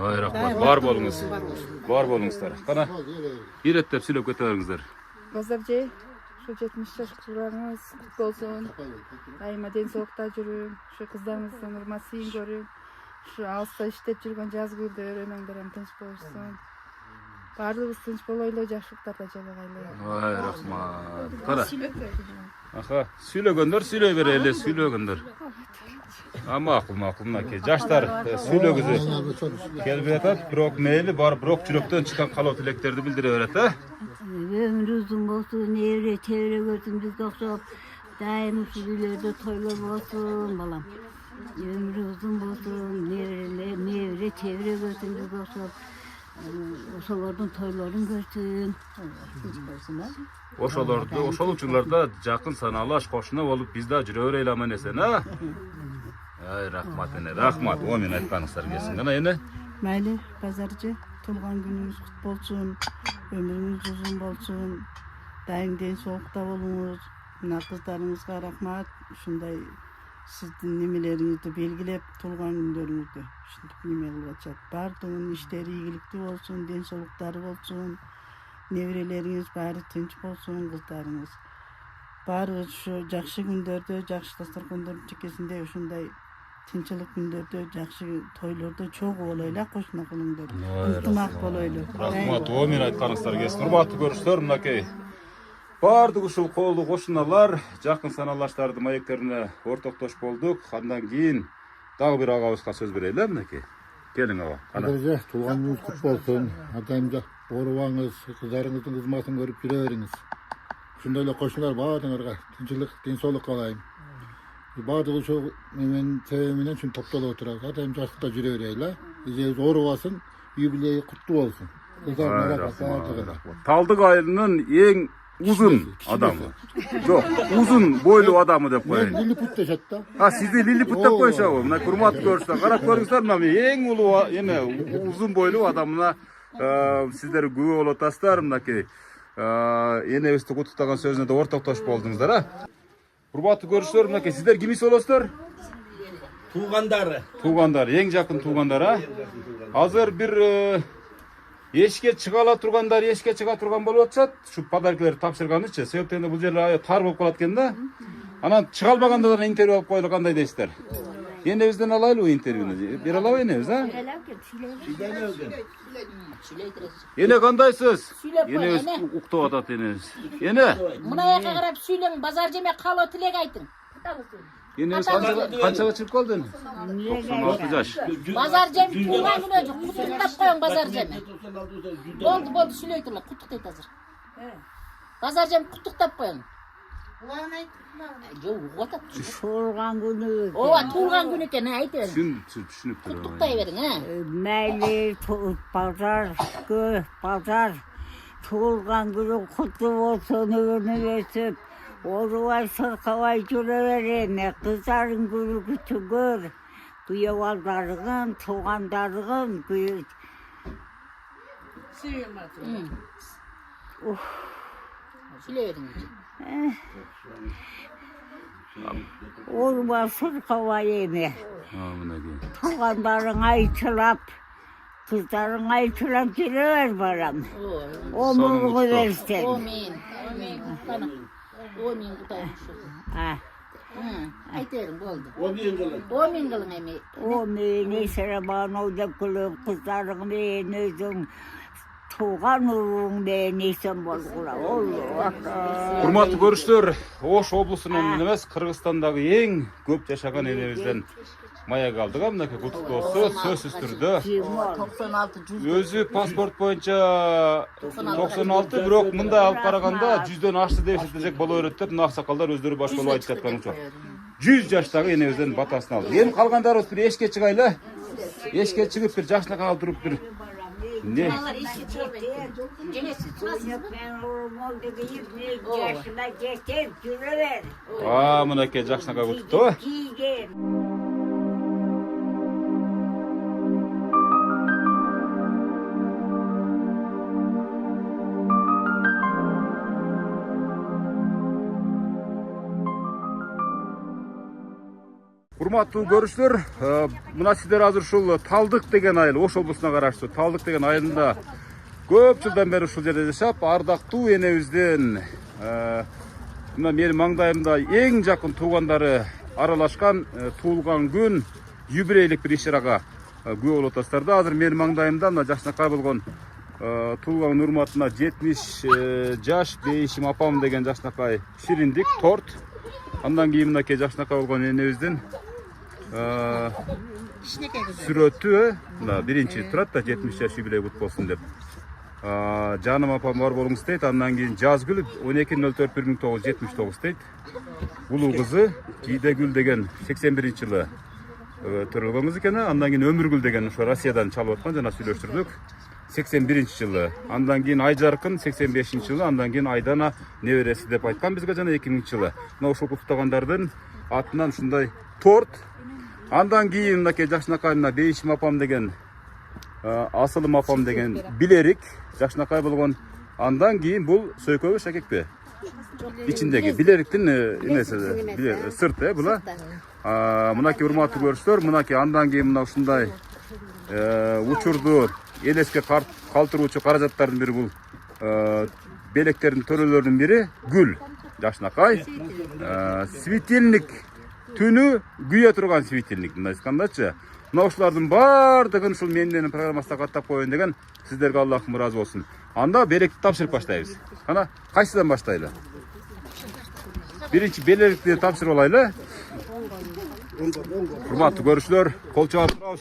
Oy rahmat, bar bolunuz. Bar bolunuzlar. Kana irettep söylep keteberingizler. Bazarjay, şu 70 yaş kızlarınız kutlu olsun. Daima den soğukta жүрүң, şu kızlarınızın urmasıyın görün. Şu alsa iştep жүргөн Жазгүлдү öğrenenlerem tınç bolsun. Бардыгыбыз тынч болойлу, жакшылыктарда жалагайлы. Ой, рахмат. Кара. Аха, сүйлөгөндөр сүйлөй берели, сүйлөгөндөр. Макул, мынакей жаштар сүйлөгүзү келип атат, бирок мейли бар, бирок жүрөктөн чыккан калоо тилектерди билдире берет, а? Ömrü uzun bolsun, evre çevre görsün, bizge okşop, daim uşul үйлерде toylar bolsun balam. Ömrü uzun bolsun, nevre çevre görsünüz olsun. Oşolordun toyların görsün. Ошол учурларда жакын саналуу аш кошуна болуп биз да жүрө берели аман эсен, а? Ай, рахмат эне, рахмат. О, мен айтканыңыздар келсин гана эне. Mayli Bazarcı, tolgan gününüz kutlu olsun, ömrünüz uzun olsun, daim den soğukta olunuz. Mına kızlarınızga rahmat, şunday sizdin nimelerinizdi belgilep tolgan günlerinizdi. Şimdi nime kılacak. Bardığın işleri iyilikli olsun, den soğukları olsun, nevreleriniz bari tinç olsun kızlarınız. Bari şu jakşı günderde, jakşı dastarkandın çekesinde şunday tinçlik günderde, jakşı toylarda çok olayla koşuna kılındır. Ынтымақ болойлу. Рахмат, о, мен айтканыңыздар келсин. Урматтуу көрүүчүлөр, мынакей. Бардык ушул колду кошуналар, жакын саналаштарды маектерине ортоктош болдук. Андан кийин дагы бир агабызга сөз берели, мынакей. Келиң ага. Кадыржы, тулган күнүңүз кут болсун. Атайымда оорубаңыз, кыздарыңыздын кызматын көрүп жүрө бериңиз. Ушундай эле кошуналар баардыгыңарга тынччылык, ден соолук каалайм. Бардыгы ошо менен себеби менен ушинтип топтолуп отурат. Атайым жаштыкта жүрө берели. Эжебиз оорубасын, юбилейи куттуу болсун. Талдык айылынын эң uzun adamı. Yok, uzun boylu adamı dep koyayım. Lilliput deşet da. Ha, sizi Lilliput dep koyuşa bu. Mına kurmat görüşler. Karap görüngsler mına en ulu yine uzun boylu adamına sizleri güve olataslar mınaki. Yine üstü kututtagan sözüne de ortaktaş boldunuzlar ha. Kurmatlı görüşler mınaki. Sizler kimisi oloslar? Tuğandar, en yakın tuğandar ha. Hazır bir эшикке чыгала тургандар эшикке чыга турган болуп атышат. Şu подаркаларды тапшырганычы. Себептен бул жер тар болуп калат экен да. Анан чыга албагандардан интервью алып койлу кандай дейсиздер? Энебизден алайлы интервьюну. Бере алабы энебиз, а? Эне кандайсыз? Энебиз уктап атат энебиз. Эне? Мына жака карап сүйлөң, базар жеме калоо тилек айтың. Энебиз канчага чыгып калды? 96 жаш. Базар жем туулган күнү жок, куттуктап коюң базар жеми. Болду, сүйлөй турла, куттуктайт азыр. Базар жем куттуктап коюң. Жок, угатат. Туулган күнү. Ооба, туулган күнү экен, айт бер. Түшүнүп турам. Куттуктай бериң, а? Мейли базар туулган күнү куттуу болсун, өнү өсүп, оорубай сыркабай жүрө берене, кыздарың күнү күтүгөр, күйөөбалдарыңын, туугандарыңын Сүйлөй бериң. Oğluma sırkava yeme. Tuğanların ayçılap, kızların ayçılap girer baram. O mulgu versin. Amin. Amin kutayım şu. Ayterim boldu. Amin kılın emi. Amin. Esere bana oda kılıp kızların ben özüm. Tuğan uğrun ben esen bolgula. Урматтуу көрүүчүлөр, Ош облусунун эмес, Кыргызстандагы эң көп жашаган элебизден маяк алдык. Мынакей куттуктоосу сөзсүз түрдө. 96 Өзү паспорт боюнча 96, бирок мындай алып караганда 100дөн ашты деп эсептесек боло берет деп мына аксакалдар өздөрү баш болуп айтып жаткан учур. 100 жаштагы энебизден батасын алды. Эми калгандарыбыз бир эшикке чыгайлы. Эшикке чыгып бир жакшылыкка алып туруп бир ne? Mınakey jakşınaga kuttu. Урматтуу көрүүчүлөр, мына сиздер азыр ушул Талдык деген айыл, Ош облусуна караштуу Талдык деген айылында көп жылдан бери ушул жерде жашап, ардактуу энебизден мына менин маңдайымда эң жакын туугандары аралашкан туулган күн юбилейлик бир иш-чарага күбө болуп атасыздар да. Азыр менин маңдайымда мына жакшынакай болгон туулган урматына 70 жаш бейишим апам деген жакшынакай шириндик торт. Андан кийин мынакей жакшынакай болгон энебиздин сүрөтү мына биринчи турат да 70 жаш юбилей кут болсун деп. Жаным апам бар болуңуз дейт. Андан кийин Жазгүл 12.04.1979 дейт. Улуу кызы Кийдегүл деген 81-жылы төрөлгөн кыз экен. Андан кийин Өмүргүл деген ошо Россиядан чалып аткан, жана сүйлөштүрдүк. 81-жылы. Андан кийин Айжаркын 85-жылы. Андан кийин Айдана небереси деп айткан бизге, жана 2000-жылы. Мына ушул куттугандардын атынан ушундай торт. Андан кийин мынакей жакшынакай мына Бейишим апам деген, Асылым апам деген билерик жакшынакай болгон. Андан кийин бул сөйкөбү шакекпи? Ичиндеги билериктин эмеси, сырты була. Мынакей урматтуу көрүүчүлөр, мынакей андан кийин мына ушундай учурду элеске калтыруучу каражаттардын бири бул белектердин төрөлөрүнүн бири гүл. Жакшынакай светильник түнү күйө турган светильник мындай айткандачы. Мына ушулардын баардыгын ушул менин программасына каттап коеюн деген. Сиздерге Аллахым ыраазы болсун. Анда белекти тапшырып баштайбыз. Кана кайсыдан баштайлы? Биринчи белекти тапшырып алайлы. Урматтуу көрүүчүлөр, кол чаап турабыз.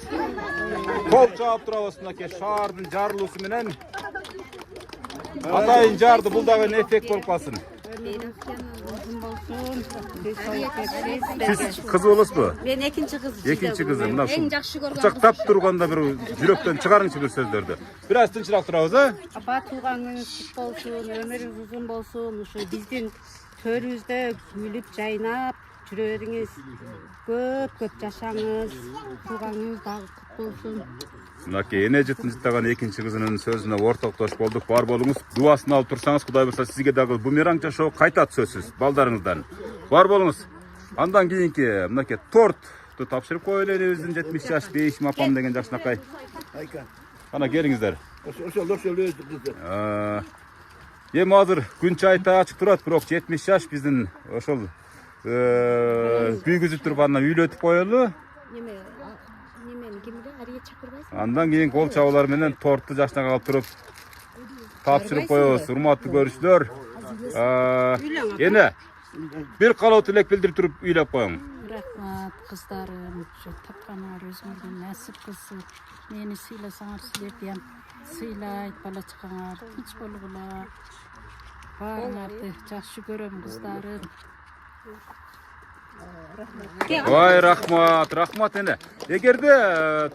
Кол чаап турабыз мынакей шаардын жарылуусу менен. Атайын жарды, бул дагы эффект болуп калсын. Siz kız olasызбы? Мен экинчи кыз. Экинчи кызы. Мына Эң жакшы көргөн. Кучактап турганда бир жүрөктөн чыгарыңчы бир сөздөрдү. Бир аз тынчыраак турабыз, а? Апа тууганыңыз кут болсун, өмүрүңүз узун болсун. Ушу биздин төрүбүздө күлүп жайнап жүрө бериңиз. Көп жашаңыз. Тууганыңыз дагы кут болсун. Мынакей эне жытын-жыттаган экинчи кызынын сөзүнө ортоктош болдук. Бар болуңуз, дуасын алып турсаңыз, Кудай буйрса сизге дагы бумеранг жашоо кайтат сөзсүз балдарыңыздан. Бар болуңуз. Андан кийинки мынакей торту тапшырып коелу элебиздин 70 жаш Бейишим апам деген жакшынакай. Ана келиңиздер. Эми азыр күн чайта ачык турат, бирок 70 жаш биздин ошол күйгүзүп туруп андан үйлөтүп коелу. Андан кийин кол чабуулар менен торту жакшынакай алып туруп тапшырып коебуз. Урматтуу көрүүчүлөр, эне бир калоо тилек билдирип туруп үйлөп коюң. Рахмат кыздарым, тапканыңар өзүңөргө насип кылсын. Мени сыйласаңар, силерди ham сыйлайт, бала чакаңар тынч болгула. Баарыңарды жакшы көрөм кыздарым. Vay rahmat ene. Эгерде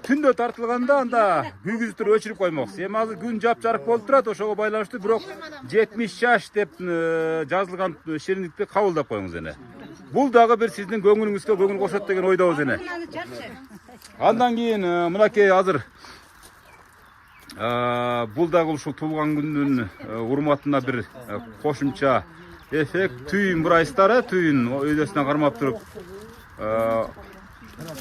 түндө тартылганда анда күйгүзүктөр өчүрүп коймоксуз. Эми азыр күн жапжарык болуп турат, ошого байланыштуу бирок 70 жаш деп жазылган шириндикти кабылдап коюңуз эне. Бул дагы бир сиздин көңүлүңүзгө көңүл кошот деген ойдобуз эне. Андан кийин мынакей азыр бул дагы ушул туулган күндүн урматына бир кошумча эффект. Түйүн бурайсыздар, түйүн өйдөсүнөн кармап туруп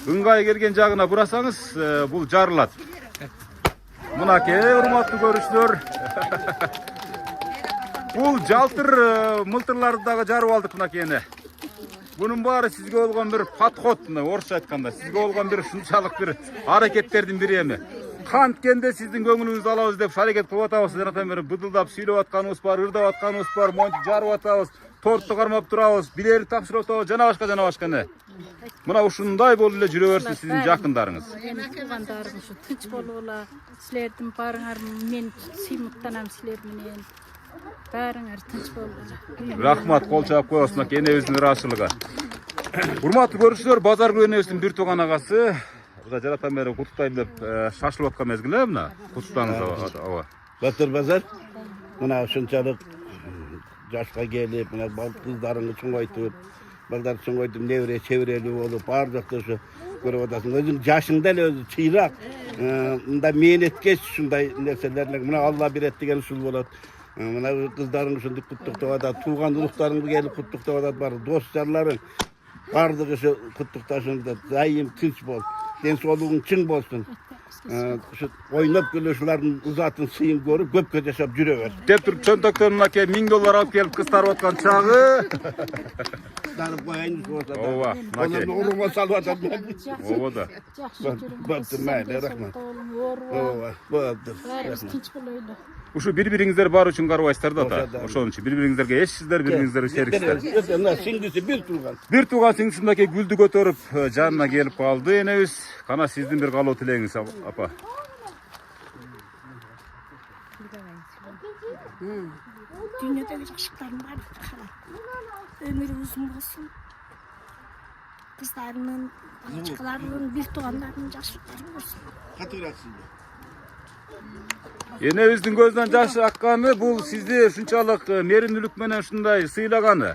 ыңгай келген жагына бурасаңыз, бул жарылат. Мынакей урматтуу көрүүчүлөр, бул жалтыр мылтырларды дагы жарып алдык мынакейне. Bunun баары сизге болгон бир подход, орусча айтканда, сизге болгон бир ушунчалык бир аракеттердин бири эми. Канткенде сиздин көңүлүңүздү алабыз деп аракет кылып атабыз. Жанатан бери быдылдап сүйлөп атканыбыз бар, ырдап атканыбыз бар, монтип жарып атабыз, торту кармап турабыз, билерди тапшырып атабыз, жана башка не. Мына ушундай болуп эле жүрө берсин сиздин жакындарыңыз. Эми туугандарым ушу тынч болула. Силердин барыңар мен сыймыктанам силер менен. Баарыңар тынч болула. Рахмат, кол чаап коебуз мына энебиздин ыраазычылыгы. Урматтуу көрүүчүлөр, Базаргүл энебиздин бир тууган агасы жаратан бери куттуктайм деп шашылып аткан мезгил мына. Куттуктаңыз ооба. Батыр базар мына ушунчалык жашка келип, мына кыздарыңды чоңойтуп, балдар чоңойтуп, небере чеберелүү болуп, бардыкты ушу көрүп атасың. Өзүң жашыңда эле өзү чыйрак, мындай мээнеткеч ушундай нерселерге мына Алла берет деген ушул болот. Мына кыздарың ушундук куттуктап атат, тууган улуктарың келип куттуктап атат, бар дос жарларың бардыгы ушу куттукташыңды дайым тынч бол. Ден соолугуң чың болсун. Ушу ойноп күлүшүлөрдүн узатын сыйын көрүп, көпкө жашап жүрө бер. Деп туруп чөнтөктөн мынакей 1000 доллар алып келип кыстарып аткан чагы. Дарып коеюн болсо. Ооба, мынакей. Урумга салып атат. Ооба да. Батыр майда рахмат. Ооба, батыр. Тынч болойлу. Ушу бири-бириңиздер бар үчүн карабайсыздар да ата. Ошон үчүн бири-бириңиздерге эшсиздер, бири-бириңиздерге шериксиздер. Мына сиңдиси бир тууган. Бир тууган сиңдиси мынакей гүлдү көтөрүп жанына келип калды энебиз. Кана сиздин бир калоо тилегиңиз апа. Dünyadaki yaşlıkların bardığını kalayım. Ömrü uzun olsun. Kızlarının, çocuklarının, bir doğanlarının yaşlıkları olsun. Enebizдің көзінен жаш аққаны бұл сізде шынчалық мерінділік менен ушундай сыйлағаны.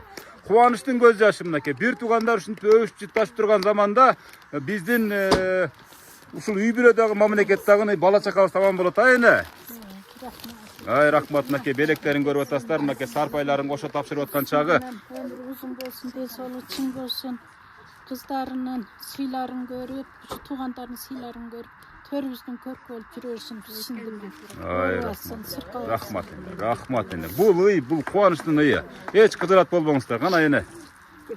Қуаныштың көз жашы мынакей. Бир туугандар ушинтип өбүшүп ташып турган заманда биздин ушул үй бүлөдөгү мамлекет дагы бала чакабыз тамам болот эне. Ай рахмат мынакей белектерин көрүп атасыздар, мынакей сарпайларын кошо тапшырып аткан чагы. Ömrü uzun bolsun, денсаулыгы чың болsun. Kızlarının sыйларын көрүп, туғандарын сыйларын көрүп, төрүбүздүн көркү болуп жүрө берсин. Ай рахмат. Рахмат эне. Бул ый, бул кубанычтын ыйы. Эч кыдырат болбоңуздар. Кана эне.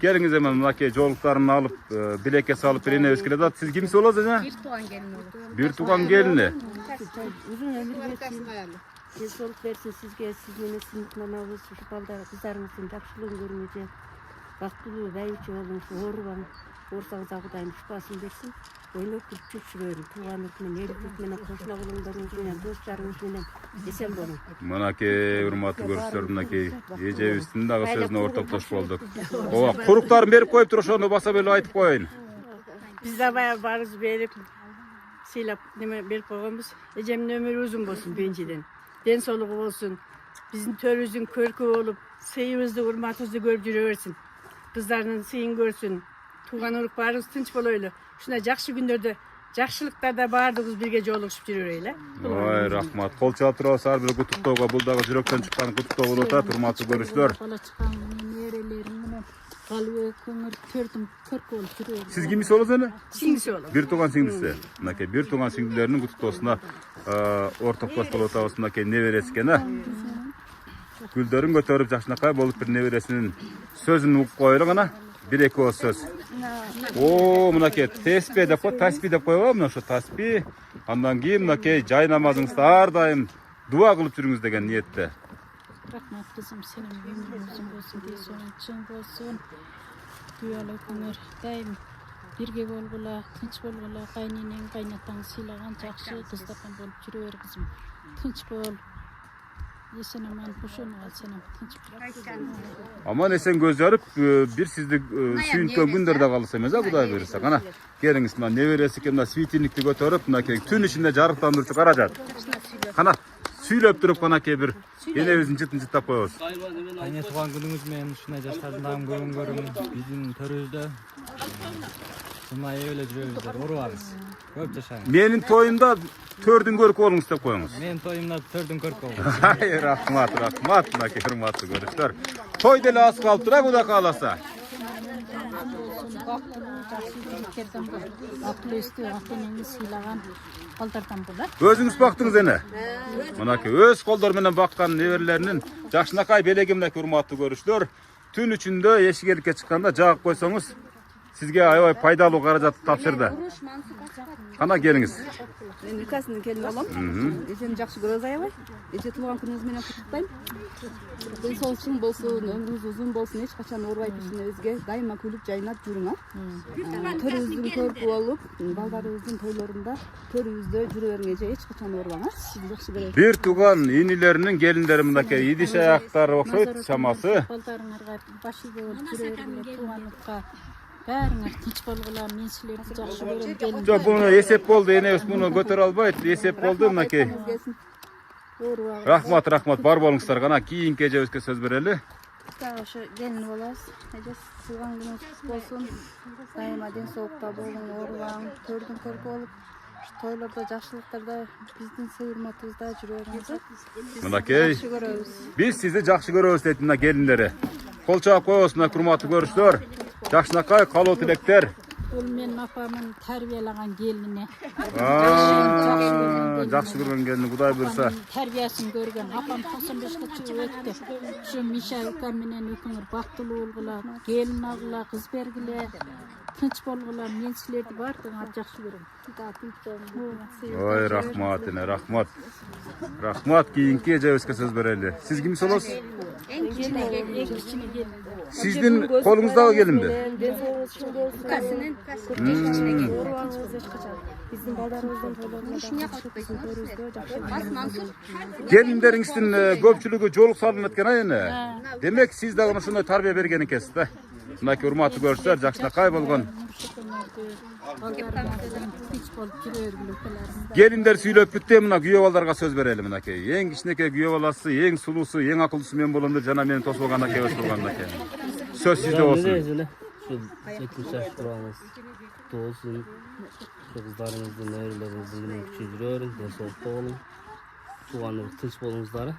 Келиңиз эме мынакей жолуктарын алып, билекке салып беренебиз келет атат. Сиз кимсиз болосуз эне? Bir tuğan gelin olur. Бир тууган келини. Uzun ömür versin. Денсаулык берсин сизге, сиздин сыймыктанабыз, ушу балдар кыздарыңыздын жакшылыгын көрмөйүн. Бактылуу байычы болуңуз, оорубаң. Оорусаңыз Кудайым шифасын берсин. Ойноп күрүп жүрөрүн. Тууганыңыз менен, элибиз менен, кошуна кулуңдарыңыз менен, досторуңуз менен эсен болуң. Мынакей урматтуу көрүүчүлөр, мынакей эжебиздин дагы сөзүнө ортоктош болдук. Ооба, куруктарын берип коюп туруп, ошону баса беле айтып коеюн. Биз да баягы барыбыз берип, сыйлап неме берип койгонбуз. Эжемдин өмүрү узун болсун биринчиден. Денсаулыгы болсун. Биздин төрүбүздүн көркү болуп, сыйыбызды, урматыбызды көрүп жүрө берсин. Кыздарынын сыйын көрсүн. Туган урук баарыбыз тынч болойлу. Ушундай жакшы күндөрдө, жакшылыктарда баардыгыбыз бирге жолугушуп жүрө берели. Ой, рахмат. Кол чаап турабыз, ар бир куттуктоого, бул дагы жүрөктөн чыккан куттуктоо болуп атат, урматтуу көрүүчүлөр. Бала чыккан нерелерим менен калыбы көңүл төрдүм көркү болуп жүрө берсин. Сиз кимиси болосуз эне? Сиңдиси болом. Бир тууган сиңдиси. Мынакей бир тууган сиңдилеринин куттуктоосуна ортоктош болуп атабыз. Мынакей небереси экен, гүлдөрүн көтөрүп жакшынакай болуп бир небересинин сөзүн угуп коелу гана. Бир-эки ооз сөз. О, мынакей теспи деп кой, таспи деп койбойбу, мына ошо таспи. Андан кийин мынакей жай намазыңызды ар дайым дуа кылып жүрүңүз деген ниетте. Рахмат кызым, сенин өмүрүң узун болсун, денсаулыгың чың болсун. Дүйалы көңүл дайым бирге болгула, тынч болгула, кайненең, кайнатаң сыйлаган жакшы кыздардан болуп жүрө бер кызым. Тынч бол. Есен аман ошону ал сенен тынч бол. Аман эсен көз жарып, бир сизди сүйүнткөн күндөрдө калса эмес, Кудай буйруса. Кана келиңиз, мына небереси экен, мына светильникти көтөрүп, мынакей түн ичинде жарыктандыруучу каражат. Кана сүйлөп туруп, канакей бир энебиздин жытын жыттап коебуз. Кайне туган күнүңүз менен ушундай жаштардын дагы көңүн көрүң. Биздин төрүбүздө мына эле жүрөбүздөр, оорубаңыз. Көп жашаңыз. Менин тоюмда төрдүн көркү болуңуз деп коюңуз. Менин тоюмда төрдүн көркү болуңуз. Ай, рахмат, мынакей урматтуу көрүүчүлөр. Той деле аз калыптыр, Кудай кааласа. Өзүңүз бактыңыз эне. Мынакей өз колдору менен баккан неберелеринин жакшынакай белеги мынакей урматтуу көрүүчүлөр. Түн ичинде эшикеликке чыкканда жагып койсоңуз, сизге аябай пайдалуу каражат тапшырды. Кана келиңиз. Мен Лукасынын келини болом. Эжени жакшы көрөбүз аябай. Эже туулган күнүңүз менен куттуктайм. Денсаулыгыңыз болсун, өмүрүңүз узун болсун, эч качан оорубай бишинебизге дайыма күлүп жайнап жүрүң. Төрүбүздүн көркү болуп, балдарыбыздын тойлорунда төрүбүздө жүрө бериң эже, эч качан оорубаңыз. Сизди жакшы көрөм. Бир тууган инилеринин келиндери мынакей идиш аяктары окшойт чамасы. Балдарыңарга баш ийге болуп жүрө бергиле, тууганлыкка бәріңер тынч болгула, мен силерди жакшы көрөм. Жок, буну эсеп болду, энебиз муну көтөрө албайт, эсеп болду мынакей. Рахмат, бар болуңуздар. Кана кийинки эжебизге сөз берели. Ошо келин болобуз. Эже туулган күнүңүз куту болсун. Дайыма денсаулыкта болуң, оорубаң, төрдүн көркү болуп, тойлордо, жакшылыктарда биздин сый урматыбызда жүрө бериңиз. Мынакей биз сизди жакшы көрөбүз дейт мына келиндери. Кол чаап коебуз, мына урматтуу көрүүчүлөр. Жакшынакай калуу тилектер. Бул менин апамын тарбиялаган келине. Жакшы көргөн келини, Кудай буйруса. Тарбиясын көргөн. Апам 95 чыгып өттү. Ушу Миша укам менен өкүңөр бактылуу болгула, келин агыла, кыз бергиле, тынч болгула. Мен силерди баардыгыңарды жакшы көрөм. Ой, рахмат эне, рахмат. Рахмат, кийинки эжебизге сөз берели. Сиз кимсиз болосуз? Sizdin kolunuzdağı gelinbi? Биздин балдарыбыздын Gelinleriңиздин көпчүлүгү жолук салынып экен эне. Демек сиз дагы ушундай тарбия берген экенсиз да. Мынакей урматтуу көрүштөр, жакшынакай болгон. Gelindер сүйлөп бүтте, мына күйөө балдарга сөз берели мынакей. Эң кичинекей күйөө баласы, эң сулуусу, эң акылдуусу мен болом деп жана мени тосуп алган акебиз турган аке. Сөз сизде болсун. 70 жаш турабыз. Болсун. Кыздарыңыздын, нөйрөлөрүңүздүн менен күчү жүрөрүң, денсаулыкта болуң. Тууганыңыз тынч болуңуздар.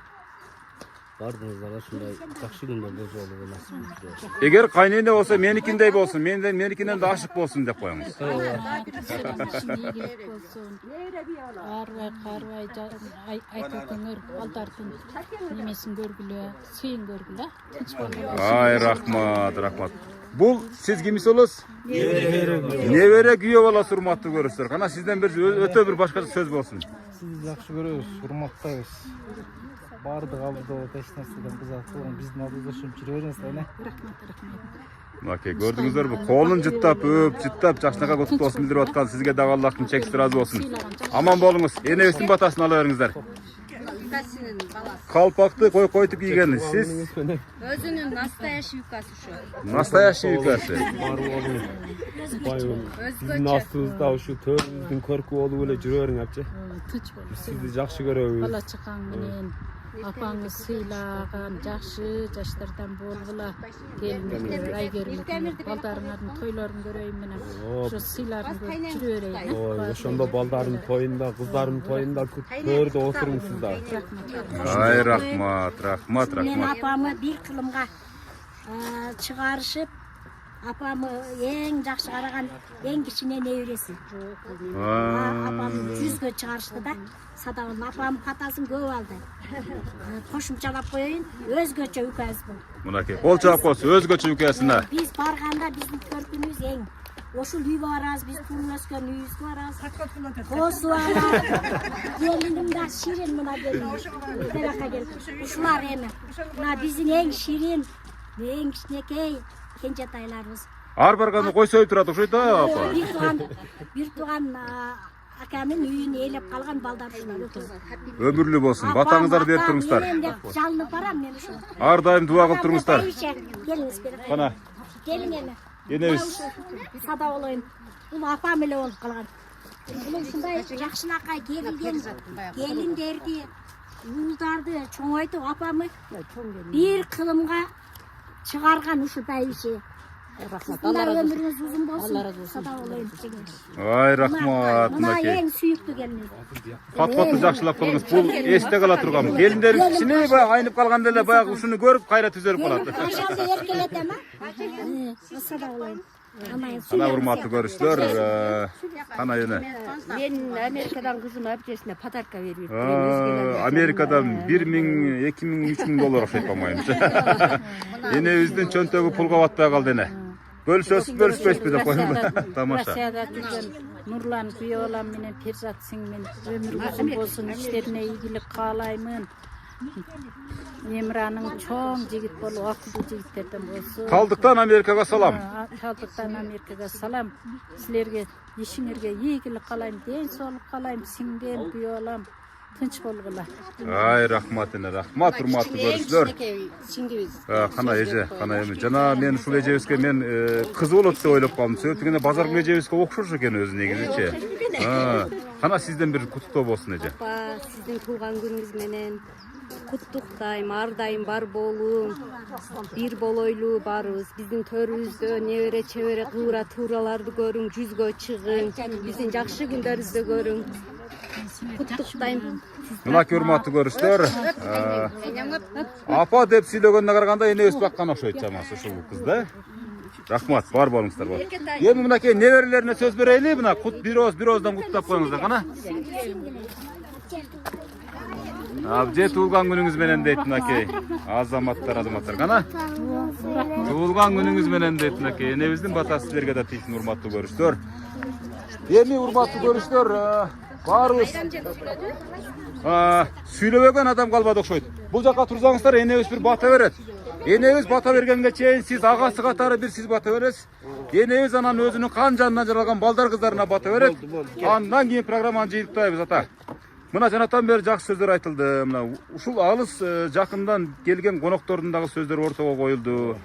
Бардыңыздарга ушундай жакшы күндөрдө жолугуу насип болсун. Эгер кайнене болсо меникиндей болсун, меникинен да ашык болсун деп коюңуз. Карбай айтылтыңыр балдардын немесин көргүлө, сыйын көргүлө, тынч болгула. Ай, рахмат. Бул сиз кимис болосуз? Небере күйөө баласы урматтуу көрүштөр. Кана сизден бир өтө бир башкача сөз болсун. Сизди жакшы көрөбүз, урматтайбыз. Бардык алдыда эч нерседен кызыктуу, биздин алдыбызда ушинтип жүрө бериңиз да, эне. Рахмат. Мынакей көрдүңүздөрбү? Колун жыттап, жыттап, жакшынакай кутуп болсун билдирип аткан. Сизге дагы Аллахтын чексиз ыраазы болсун. Аман болуңуз. Энебиздин батасын ала бериңиздер. Калпакты койкойтуп кийген сиз. Өзүнүн настоящий юкасы ушу. Настоящий юкасы. Биздин астыбызда ушу төрүбүздүн көркү болуп эле жүрө бериң апчы. Сизди жакшы көрөбүз. Бала чакаң менен апаңыз сыйлаган жакшы жаштардан болгула. Келиңиздер, айгерим, балдарыңардын тойлорун көрөйүн менен. Ошо сыйларын көрүп жүрө берейин. Ой, ошондо балдардын тоюнда, кыздардын тоюнда көрдө отуруңуздар. Ай, рахмат. Мен апамы бир кылымга чыгарышып, апамы эң жакшы караган эң кичине небереси. Апам 100гө чыгарышты да. Садагын апам патасын көп алды. Кошумчалап коеюн, өзгөчө үкәс бул. Мынакей кол чаап койсу, өзгөчө үкәсине. Биз барганда биздин көркүбүз эң ошол үй барабыз, биз туруп өскөн үйүбүзгө барабыз. Косуп алабыз. Келиним да ширин мына келин. Берака келип. Ушулар эми. Мына биздин эң ширин, эң кичинекей кенжетайларыбыз. Ар барганда кой союп турат окшойт да, апа. Бир тууган акамын үйүн ээлеп калган балдар ушулар өтөбүз. Өмүрлүү болсун. Батаңыздарды берип туруңуздар. Мен деп жалынып барам мен ушул. Ар дайым дуа кылып туруңуздар. Келиңиз берип. Кана. Келиң эми. Энебиз. Сада болоюн. Бул апам эле болуп калган. Бул ушундай жакшынакай келген келиндерди, уулдарды чоңойтуп апамы бир кылымга чыгарган ушул байбише. Өмүрүңүз узун болсун. Сада болоюн. Ай, рахмат. Мына эң сүйүктүү келиниз. Пат-патты жакшылап кылыңыз. Бул эсте кала турган. Келиндер кичине айнып калганда эле баягы ушуну көрүп кайра түзөлүп калат. Ошондо эркелетем, а? Сада болоюн. Ана урматтуу көрүштөр. Кана эне. Мен Америкадан кызым әпкесіне подарка беріп Америкадан 1000, 2000, 3000 доллар окшойт болмайбыз. Энебиздин чөнтөгү пулга батпай калды эне. Бөлүшпөйсүзбү деп коюм. Тамаша. Россияда жүргөн Нурлан күйөө балам менен Перзат сиңмен өмүр узун болсун, иштерине ийгилик каалаймын. Немираның чоң жигит болуп, акылдуу жигиттерден болсун. Талдыктан Америкага салам. Талдыктан Америкага салам. Силерге ишиңерге ийгилик каалайм, ден соолук каалайм, сиңдем күйөө балам. Тынч болгула. Ай, рахмат эне, рахмат, урматтуу көрүштөр. Кана эже, кана эми жана мен ушул эжебизге мен кыз болот деп ойлоп калдым. Себептен эжебизге окшош экен өзү негизичи. Кана сизден бир куттуктоо болсун эже. Апа, сиздин туулган күнүңүз менен куттуктайм, ар дайым бар болуң, бир болойлуу барыбыз. Биздин төрүбүздө небере чебере куура туураларды көрүң, жүзгө чыгың, биздин жакшы күндөрүбүздү көрүң. Куттуктайм. Мынакей урматтуу көрүштөр. Апа деп сүйлөгөнүнө караганда энебиз баккан окшойт чамасы ушул кыз да. Рахмат, бар болуңуздар. Эми мынакей неберелерине сөз берели, мына бир ооздан куттап коюңуздар кана. Абже туулган күнүңүз менен дейт мынакей. Азаматтар кана. Туулган күнүңүз менен дейт мынакей. Энебиздин батасы силерге да тийсин, урматтуу көрүштөр. Эми урматтуу көрүштөр, барыбыз сүйлөбөгөн адам калбады окшойт. Бул жака турсаңыздар энебиз бир бата берет. Энебиз бата бергенге чейин сиз агасы катары бир сиз бата бересиз. Энебиз анан өзүнүн кан жанынан жаралган балдар кыздарына бата берет. Андан кийин программаны жыйынтпайбыз ата. Мына жанатан бери жакшы сөздөр айтылды. Мына ушул алыс жакындан келген коноктордун дагы сөздөрү ортого коюлду.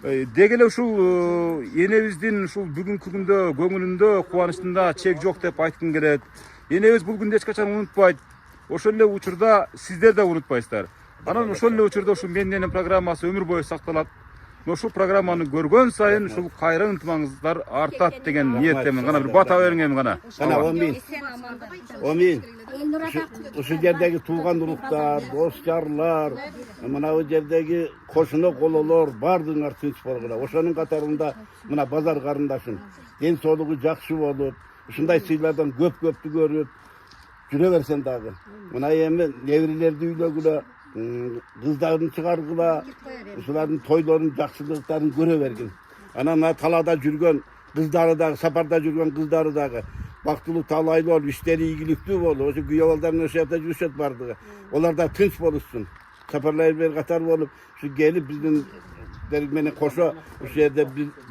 Деги эле ушул энебиздин ушул бүгүнкү күндө көңүлүндө кубанычында чек жок деп айткым келет. Энебиз бул күндү эч качан унутпайт. Ошол эле учурда сиздер да унутпайсыздар. Анан ошол эле учурда ушул менин программасы өмүр бою сакталат. Ушул программаны көргөн сайын ушул кайры ынтымаңыздар артат деген ниеттемин. Гана бир бата бериңем гана. Омин. Ушул жердеги туулган уруктар, дос жарлар, мына бу жердеги кошуно кололор бардыгыңар тынч болгула. Ошонун катарында мына базар карындашым ден соолугу жакшы болуп, ушундай сыйлардан көп-көптү көрүп жүрө берсен дагы. Мына эми неберелерди үйлөгүлө, кыздарын чыгаргыла, ушулардын тойлорун, жакшылыктарын көрө бергин. Анан талаада жүргөн кыздары дагы, сапарда жүргөн кыздары дагы бактылуу, талайлуу болуп, иштери ийгиликтүү болуп, ошо күйөө балдарын ошол жерде жүрүшөт бардыгы. Олар да тынч болушсун. Сапарлар бир катар болуп, ушу келип биздин менен кошо ушул жерде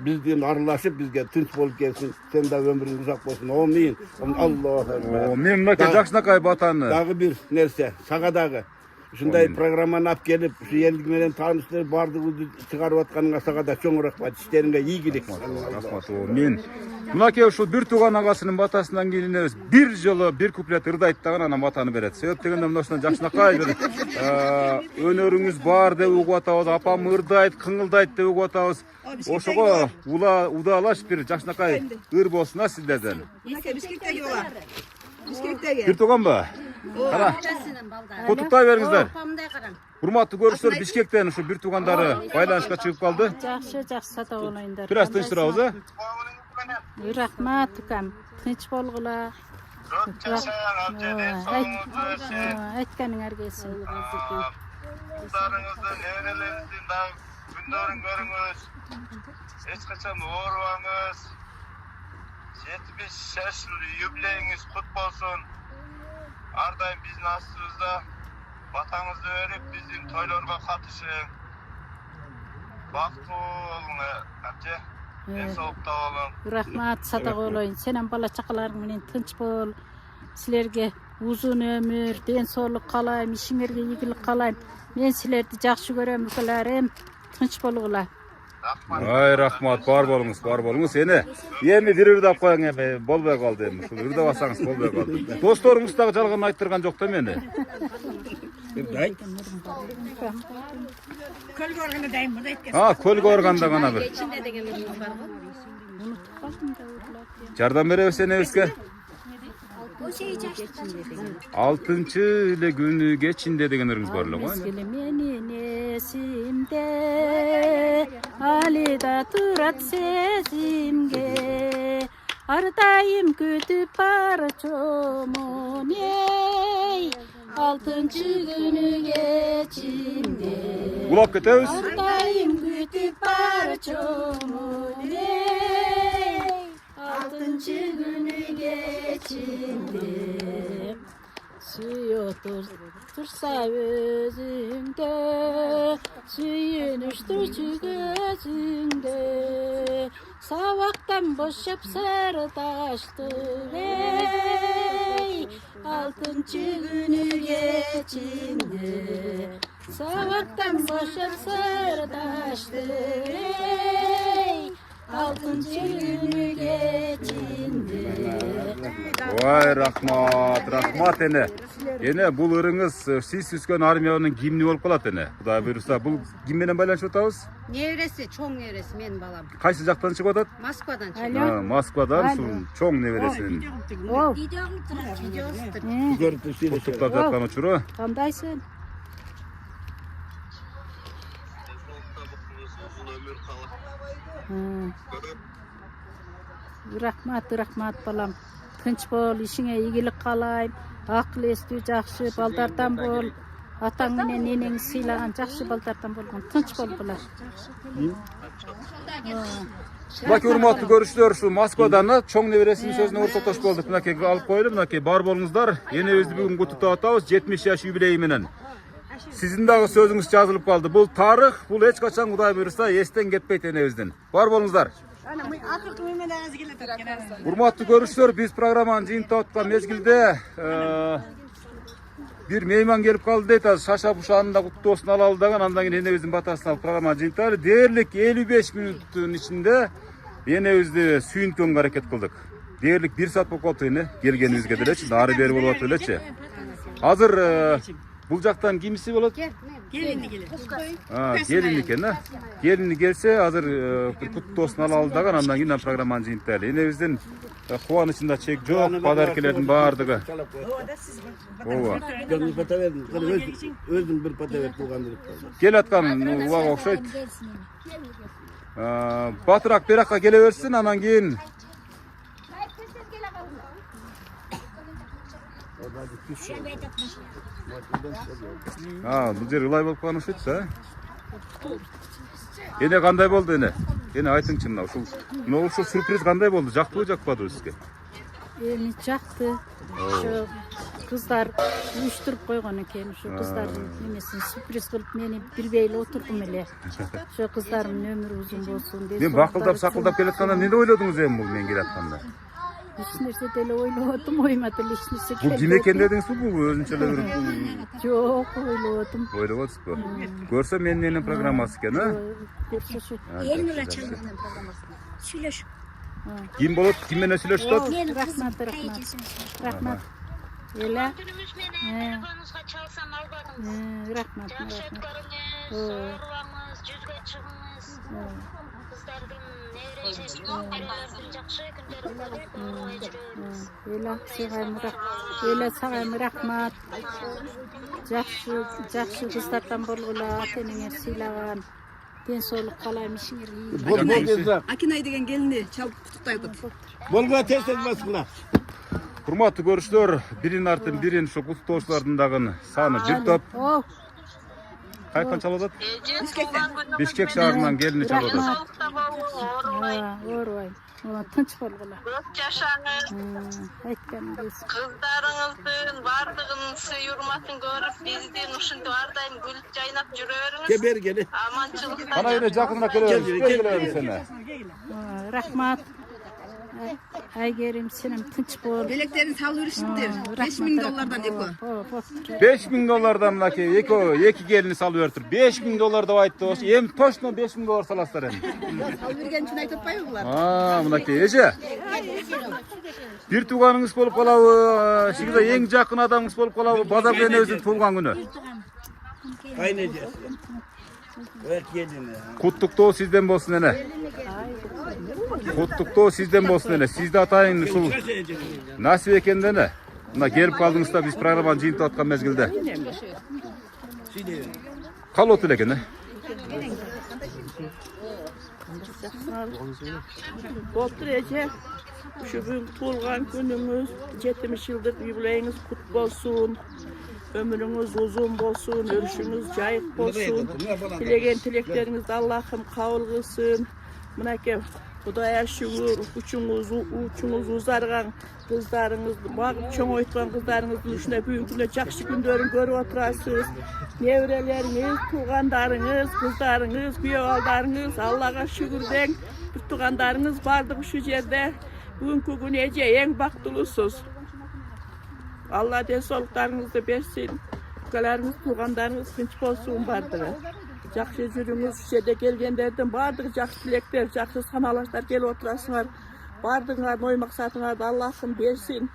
биздин аралашып бизге тынч болуп келсин. Сен да өмүрүң узак болсун. Амин. Аллаху акбар. Мен мынакей жакшынакай батаны. Дагы бир нерсе, сага дагы ушундай программаны алып келип, ушу элдик менен таанышты бардыгы чыгарып атканыңа сага да чоң рахмат. Иштериңге ийгилик. Рахмат. Мен мынакей ушул бир тууган агасынын батасынан кийин энебиз бир жолу бир куплет ырдайт дагы анан батаны берет. Себеп дегенде мына ушундан жакшынакай бир өнөрүңүз бар деп угуп атабыз, апам ырдайт, кыңылдайт деп угуп атабыз. Ошого удаалаш бир жакшынакай ыр болсун а сиздерден. Бишкектеги болар. Бишкектеги. Бир тууганбы? Кара. Кутуктай бериңиздер. Урматтуу көрүүчүлөр, Бишкектен ушу бир туугандары байланышка чыгып калды. Жакшы сата болоюңдар. Бир аз тынч турабыз, а? Рахмат укам, тынч болгула. Айтканыңар келсин. Кыздарыңызды, неберелериңиздин дагы күндөрүн көрүңүз. Эч качан оорубаңыз. 70 жаш юбилейиңиз кут болсун. Ар дайым биздин астыбызда батаңызды берип, биздин тойлорго катышың. Бактылуу болуңар, апче. Ден соолукта болуң. Рахмат, сата болоюн. Сенен бала чакаларың менен тынч бол. Силерге узун өмүр, ден соолук каалайм, ишиңерге ийгилик каалайм. Мен силерди жакшы көрөм, укаларым. Тынч болгула. Ай, рахмат, бар болуңуз, бар болуңуз. Эми бир ырдап коюң, эми болбой калды эми. Ушул ырдабасаңыз болбой калды. Досторуңуз дагы жалган айттырган жок да мени. Көлгө барганда дайым мурда айткан. Көлгө барганда гана бир. Жардам беребиз энебизге. 6-чы эле күнү кечинде деген ырыңыз бар эле го. Менин эсимде алида турат сезимге, ар дайым күтүп барчумун эй, 6-чы күнү кечинде. Улап кетебиз. Ар дайым күтүп барчумун эй, 6-чы күнү кечинде. Сүйөтүр турса өзүңдө, сүйүнүштүрчү көзүңдө, сабактан бошоп сырдаштык эй, 6-чы күнү кечинде, сабактан бошоп сырдаштык эй, 6-чы күнү кечинде. Ой, рахмат, рахмат эне. Эне бул ырыңыз сиз түзгөн армиянын гимни болуп калат эне. Кудай буйруса, бул ким менен байланышып атабыз? Небереси, чоң небереси менин балам. Кайсы жактан чыгып атат? Москвадан чыгып. Москвадан чоң небересинин. Куттуктап жаткан учуру. Кандайсың? Рахмат балам. Тынч бол, ишиңе ийгилик каалайм. Акыл эстүү жакшы балдардан бол. Атаң менен энең сыйлаган жакшы балдардан болгон. Тынч болгула. Мынакей урматтуу көрүүчүлөр, ушу Москвадан чоң небересинин сөзүнө ортотош болдук. Мынакей алып коелу, мынакей бар болуңуздар. Энебизди бүгүн куттуктап атабыз 70 жаш юбилейи менен. Sizin dagы sözüңüz жазылып kaldı. Bu tarih, bu hiç kaçan Kuday buyursa esten ketpeyt enebizden. Var bolуңуздар. Урматтуу көрүүчүлөр, биз программаны жыйынтап аткан мезгилде bir meyman gelip kaldı deyt, az şaşa buşanında kutlu olsun alalı dagан, andan keyin enebizin batasına programmаны жыйынталы. Değerlik 55 minutun içinde enebizdi sүйүнткөнгө hareket kıldık. Değerlik 1 saat bolуп калды ene, gelgenibizge делечи, нары бери болуп атып элечи. Азыр бул жактан кимиси болот? Gelini. Gelin eкен, ha? Gelini gelse hazır kutlu olsun alalı dagан, andan keyin programmаны жыйынталы. Enebizden кубанычында чек жок, подаркелердин баардыгы. Ооба. Özüm bir pata verip bulgandırıp kaldı. Gel atkan uvaga okşayt. Batırak berakka gele versin, anan keyin bu jer ылай болуп калган окшойт да. Эне кандай болду эне? Эне айтыңчы мына ушул сюрприз кандай болду? Жактыбы, жакпадыбы сизге? Эми жакты. Şu kızlar uyuşturup koygan eken. Şu kızların nemesini sürpriz kılıp meni bilbeyle oturdum ele. Şu kızlarımın ömrü uzun olsun. Men bakıldap sakıldap kelatkanda ne oyladınız em bul men kelatkanda? Hiç nerse dele oyladım, oymadı hiç nerse Bu kim eken dediniz bu özünçele bir? Yok, oyladım. Oyladık bu. Görse menin programması eken ha? Görse şu. Elnur Açan'ın programması. Söyle şu. Kim bolup, kim menen süйлөшүп атат? Rahmat. Öyle. Telefonunuzga çalsam albadım. Rahmat. Yaxşı ötkörüңүz, sorularыңыз, жүзгө чыгыңыз. Кыздардын нерелердин жакшы күндөрү болуп, оорубай жүрөбүз. Öyle sağayım rahmat. Жақсы kızlardan bolgula, tenine silagan. Den soğuk kalayım işinir iyi. Akinay деген gelini çalıp tutuktaydı. Bolga tez basıla. Урматтуу көрүүчүлөр, бирин артын бирин ушу куттуктоочулардын дагы саны бир топ. Кайдан чалып атат? Бишкек шаарынан келини чалып атат. Оорубай. Тынч болгула. Көп жашаңыз. Айтканыңыз. Кыздарыңыздын бардыгын сый урматын көрүп, биздин ушинтип ар дайым күлүп жайнап жүрөрүңүз. Кебер келе. Аманчылыкта. Кана эне жакыныраак келебиз сени. Рахмат. Айгерим сеним тынч бол. Белектерин салып беришиптир. $5000 эко. $5000 мынакей эки келини салып бериптир. $5000 деп айтты. Эми точно $5000 саласыздар эми. Салып берген үчүн айтып атпайбы булар? Мынакей эже. Бир тууганыңыз болуп калабы, сизге эң жакын адамыңыз болуп калабы, базар энебиздин туулган күнү. Кайнеже. Куттуктоо сизден болсун эне. Куттуктоо сизден болсун эне. Сизди атайын ушул насип экенде эне. Мына келип калдыңыздар, биз программаны жыйынтып аткан мезгилде. Калып отур экен, Болуптур эже. Şu gün tuğulgan günümüz 70 yıldır yübüleyiniz kut bolsun. Ömrünüz uzun bolsun, örüşünüz jayık bolsun. Dilegen tilekleriniz Allah'ım kabul kılsın. Mınake Kudaya şükür, uçunuz uzargan kızlarınızdı, bağıp çoğoytgan kızlarınızın üstüne büyünküne jakşı gündörün görüp oturasınız. Nevreleriniz, tuğandarınız, kızlarınız, kuyovaldarınız, Allah'a şükür deyin. Bir tuğandarınız bardık şu yerde. Bugünkü gün ece en baktılısız. Allah densoluklarınızı versin. Ülkeleriniz, tuğandarınız tinç bolsun bardığı. Жақсы жүрүңүз, жерде келгендердин бардыгы жакшы тилектер, жакшы саналаштар келип отурасыңар. Бардыгыңардын ой максатыңарды Аллахым берсин.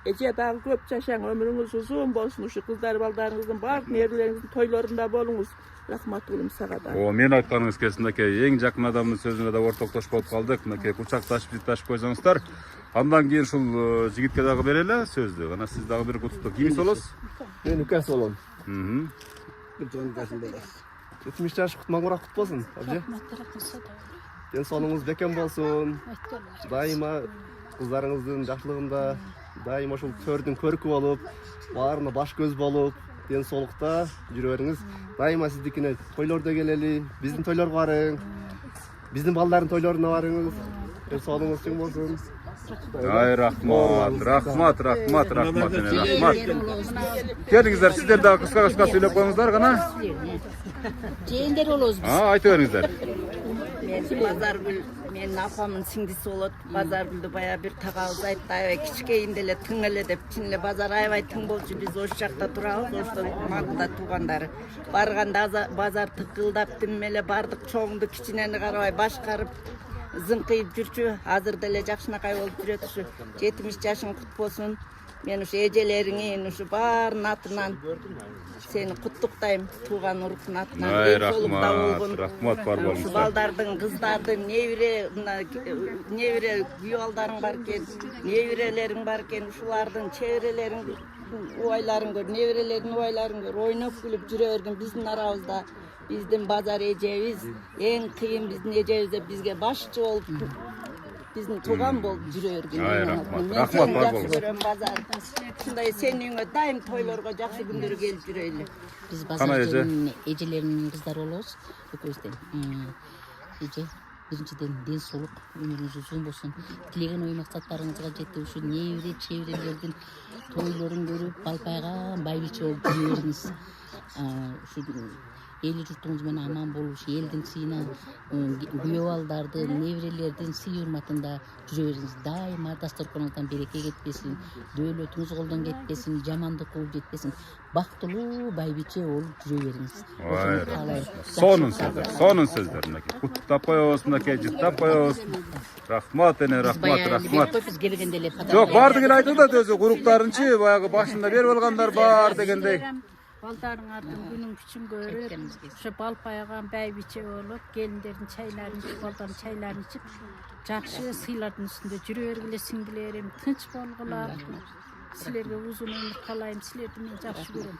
Эже дагы көп жашаң, өмүрүңүз узун болсун. Ушу кыздар балдарыңыздын баардык нервилериңиздин тойлорунда болуңуз. Рахмат кылым сага да. Мен айтканыңыз келсин аке, эң жакын адамдын сөзүнө да ортоктошуп калдык. Мынакей курчакташып, жытташып койсоңуздар. Андан кийин ушул жигитке дагы берели сөздү. Ана сиз дагы бир куттуктоо. Ким болосуз? Мен Үкәс болом. Кырчын 70 жаш кутмаңыраак кут болсун, абже. Ден соолугуңуз бекем болсун. Дайыма кыздарыңыздын жакшылыгында, дайыма ушул төрдүн көркү болуп, баарына баш көз болуп, ден соолукта жүрө бериңиз. Дайыма сиздикине тойлордо келели, биздин тойлорго барың. Биздин балдардын тойлоруна барыңыз. Ден соолугуңуз чың болсун. Ай рахмат, рахмат, рахмат, рахмат, рахмат. Келиңиздер, сиздер дагы кыска сүйлөп коюңуздар гана. Жээндер болобуз. Айта бериңиздер. Мен Базаргүл, менин апамдын сиңдиси болот. Базаргүлдү бая бир тагабыз айтты, аябай кичкейинде эле тың эле деп. Чын эле базар аябай тың болчу. Биз ош жакта турабыз, оштон Магылда туугандары. Барганда базар тыкылдап тим эле бардык, чоңду кичинени карабай башкарып зыңкыйып жүрчү. Азыр деле жакшынакай болуп жүрөт ушу. 70 жашың кут болсун. Мен ушу эжелериңин ушу баарын атынан сени куттуктайм, тууган уруктун атынан. Ай рахмат, рахмат бар болуңуздар. Балдардын, кыздардын, небире күйөө балдарың бар экен, небирелериң бар экен, ушулардын чеберелериң убайларын көр, небирелердин убайларын көр, ойноп күлүп жүрө бергин биздин арабызда. Биздин базар эжебиз эң кыйын, биздин эжебиз деп бизге башчы болуп, биздин тууган болуп жүрө бергин. Ай рахмат, рахмат бар болуңуздар. Ушундай сенин үйүңө дайым тойлорго, жакшы күндөргө келип жүрөйлү. Биз базардын эжелеринин кыздары болобуз, экөөбүздөн. Эже биринчиден ден соолук, өмүрүңүз узун болсун, тилеген ой максаттарыңызга жетип, ушу небире чеберелердин тойлорун көрүп, балпайган байбиче болуп жүрө бериңиз. Ушу эли журтуңуз менен аман болуш, элдин сыйына, күйөө балдардын, небирелердин сый урматында жүрө бериңиз. Дайыма дасторконуңуздан береке кетпесин, дөөлөтүңүз колдон кетпесин, жамандык кылып жетпесин, бактылуу байбиче болуп жүрө бериңиз. Сонун сөздөр. Куттап коебуз, мынакей жыттап коебуз. Рахмат эне, рахмат, рахмат. Биз келгенде эле Жок, бардык эле айтып атат өзү, уруктарынчы баягы башында берип алгандар бар дегендей. Балдарыңардын күнүн күчүн көрүп, ушу балпайган байбиче болуп, келиндердин чайларын ичип, балдардын чайларын ичип, жакшы сыйлардын үстүндө жүрө бергиле сиңдилерим, тынч болгула. Силерге узун өмүр каалайм, силерди мен жакшы көрөм.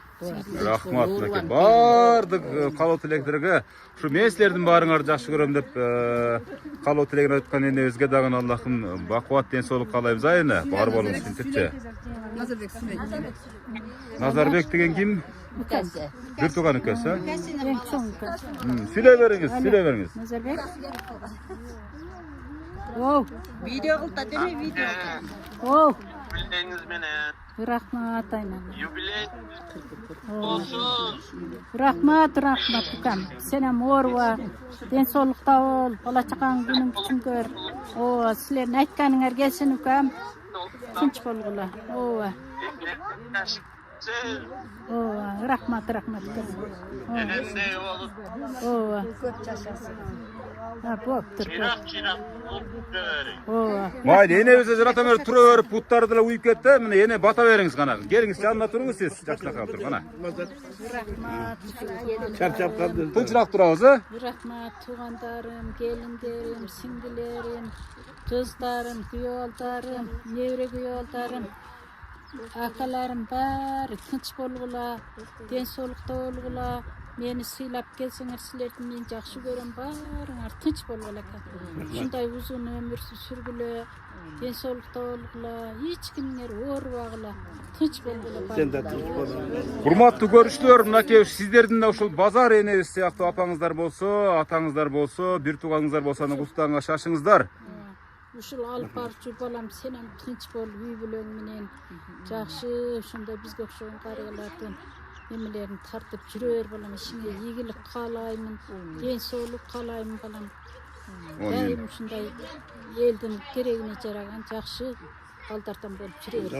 Рахмат, мынакей бардык каалоо тилектерге, ушу мен силердин баарыңарды жакшы көрөм деп каалоо тилегин айткан энебизге дагы Аллахым бакубат ден соолук каалайбыз айына. Бар болуңуз тинтипчи. Назарбек деген ким? Бир тууган экөөсү, Эң чоң экөөсү. Сүйлөй бериңиз, сүйлөй бериңиз. Назарбек. Оу, Видео кылта деме, видео. оу. Юбилейиңиz менен. Рахмат айнам. Юбилей болсун. Рахмат, рахмат укам. Сенем ооруба, ден соолукта бол, бала чакаң күнүн күчүн көр. Ооба, силердин айтканыңар келсин укам. Тынч болгула. Ооба. Ооба, рахмат, рахмат. Энендей болуп. Ооба. Көп жашасын. Боптур. Чирак болуп жүрөберин. Ооба. Майли, энебизде жарата берип тура берип, буттары деле уюп кетти. Мына эне бата бериңиз гана. Келиңиз, жанына туруңуз сиз, жакшыраак туруп гана. Рахмат. Чарчап калды. Тынчыраак турабыз, э? Рахмат, туугандарым, келиндерим, сиңдилерим, кыздарым, күйөө балдарым, небере күйөө балдарым, акаларым баары тынч болгула, ден соолукта болгула. Мени сыйлап келсеңер, силерди мен жакшы көрөм, баарыңар тынч болгула экен. Ушундай узун өмүр сүргүлө, ден соолукта болгула, эч кимиңер оорубагыла, тынч болгула. Урматтуу көрүүчүлөр, мынакей сиздердин да ушул базар энебиз сыяктуу апаңыздар болсо, атаңыздар болсо, бир тууганыңыздар болсо, аны куттаганга шашыңыздар. Ушул алып барчу балам, сенем тынч бол, үй бүлөң менен жакшы, ошондой бизге окшогон карыялардын эмелерин тартып жүрө бер балам, ишиңе ийгилик каалаймын, ден соолук каалаймын балам. Дайым ушундай элдин керегине жараган жакшы балдардан болуп жүрө бер.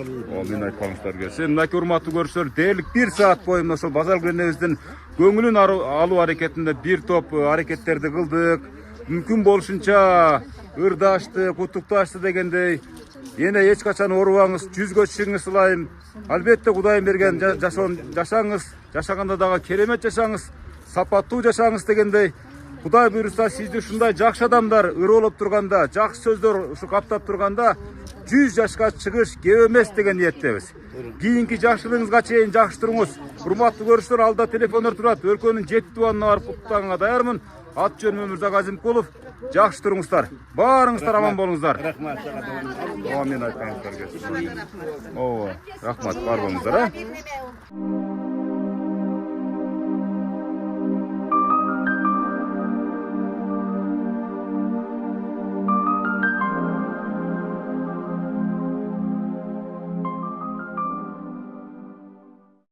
Мен айтканыңыздар келсин. Мынакей урматтуу көрүүчүлөр, дээрлик 1 саат бою ошол Базаргүл энебиздин көңүлүн алуу аракетинде бир топ аракеттерди кылдык. Мүмкүн болушунча ырдашты, куттукташты дегендей. Эне эч качан оорубаңыз, 100гө чыгыңыз ылайым. Албетте Кудайым берген жашоон жашаңыз, жашаганда дагы керемет жашаңыз, сапаттуу жашаңыз дегендей. Кудай буйруса сизди ушундай жакшы адамдар ыролоп турганда, жакшы сөздөр ушу каптап турганда 100 жашка чыгыш кеп эмес деген ниеттебиз. Кийинки жакшылыгыңызга чейин жакшы туруңуз. Урматтуу көрүүчүлөр, алда телефондор турат. Өлкөнүн 7 тубанына барып куттаганга даярмын. Ат жөнүм Өмүрзак Азимкулов. Жакшы туруңуздар. Баарыңыздар аман болуңуздар. Рахмат. Мен айтканыңыздар келсин. Ооба, рахмат, бар болуңуздар, а?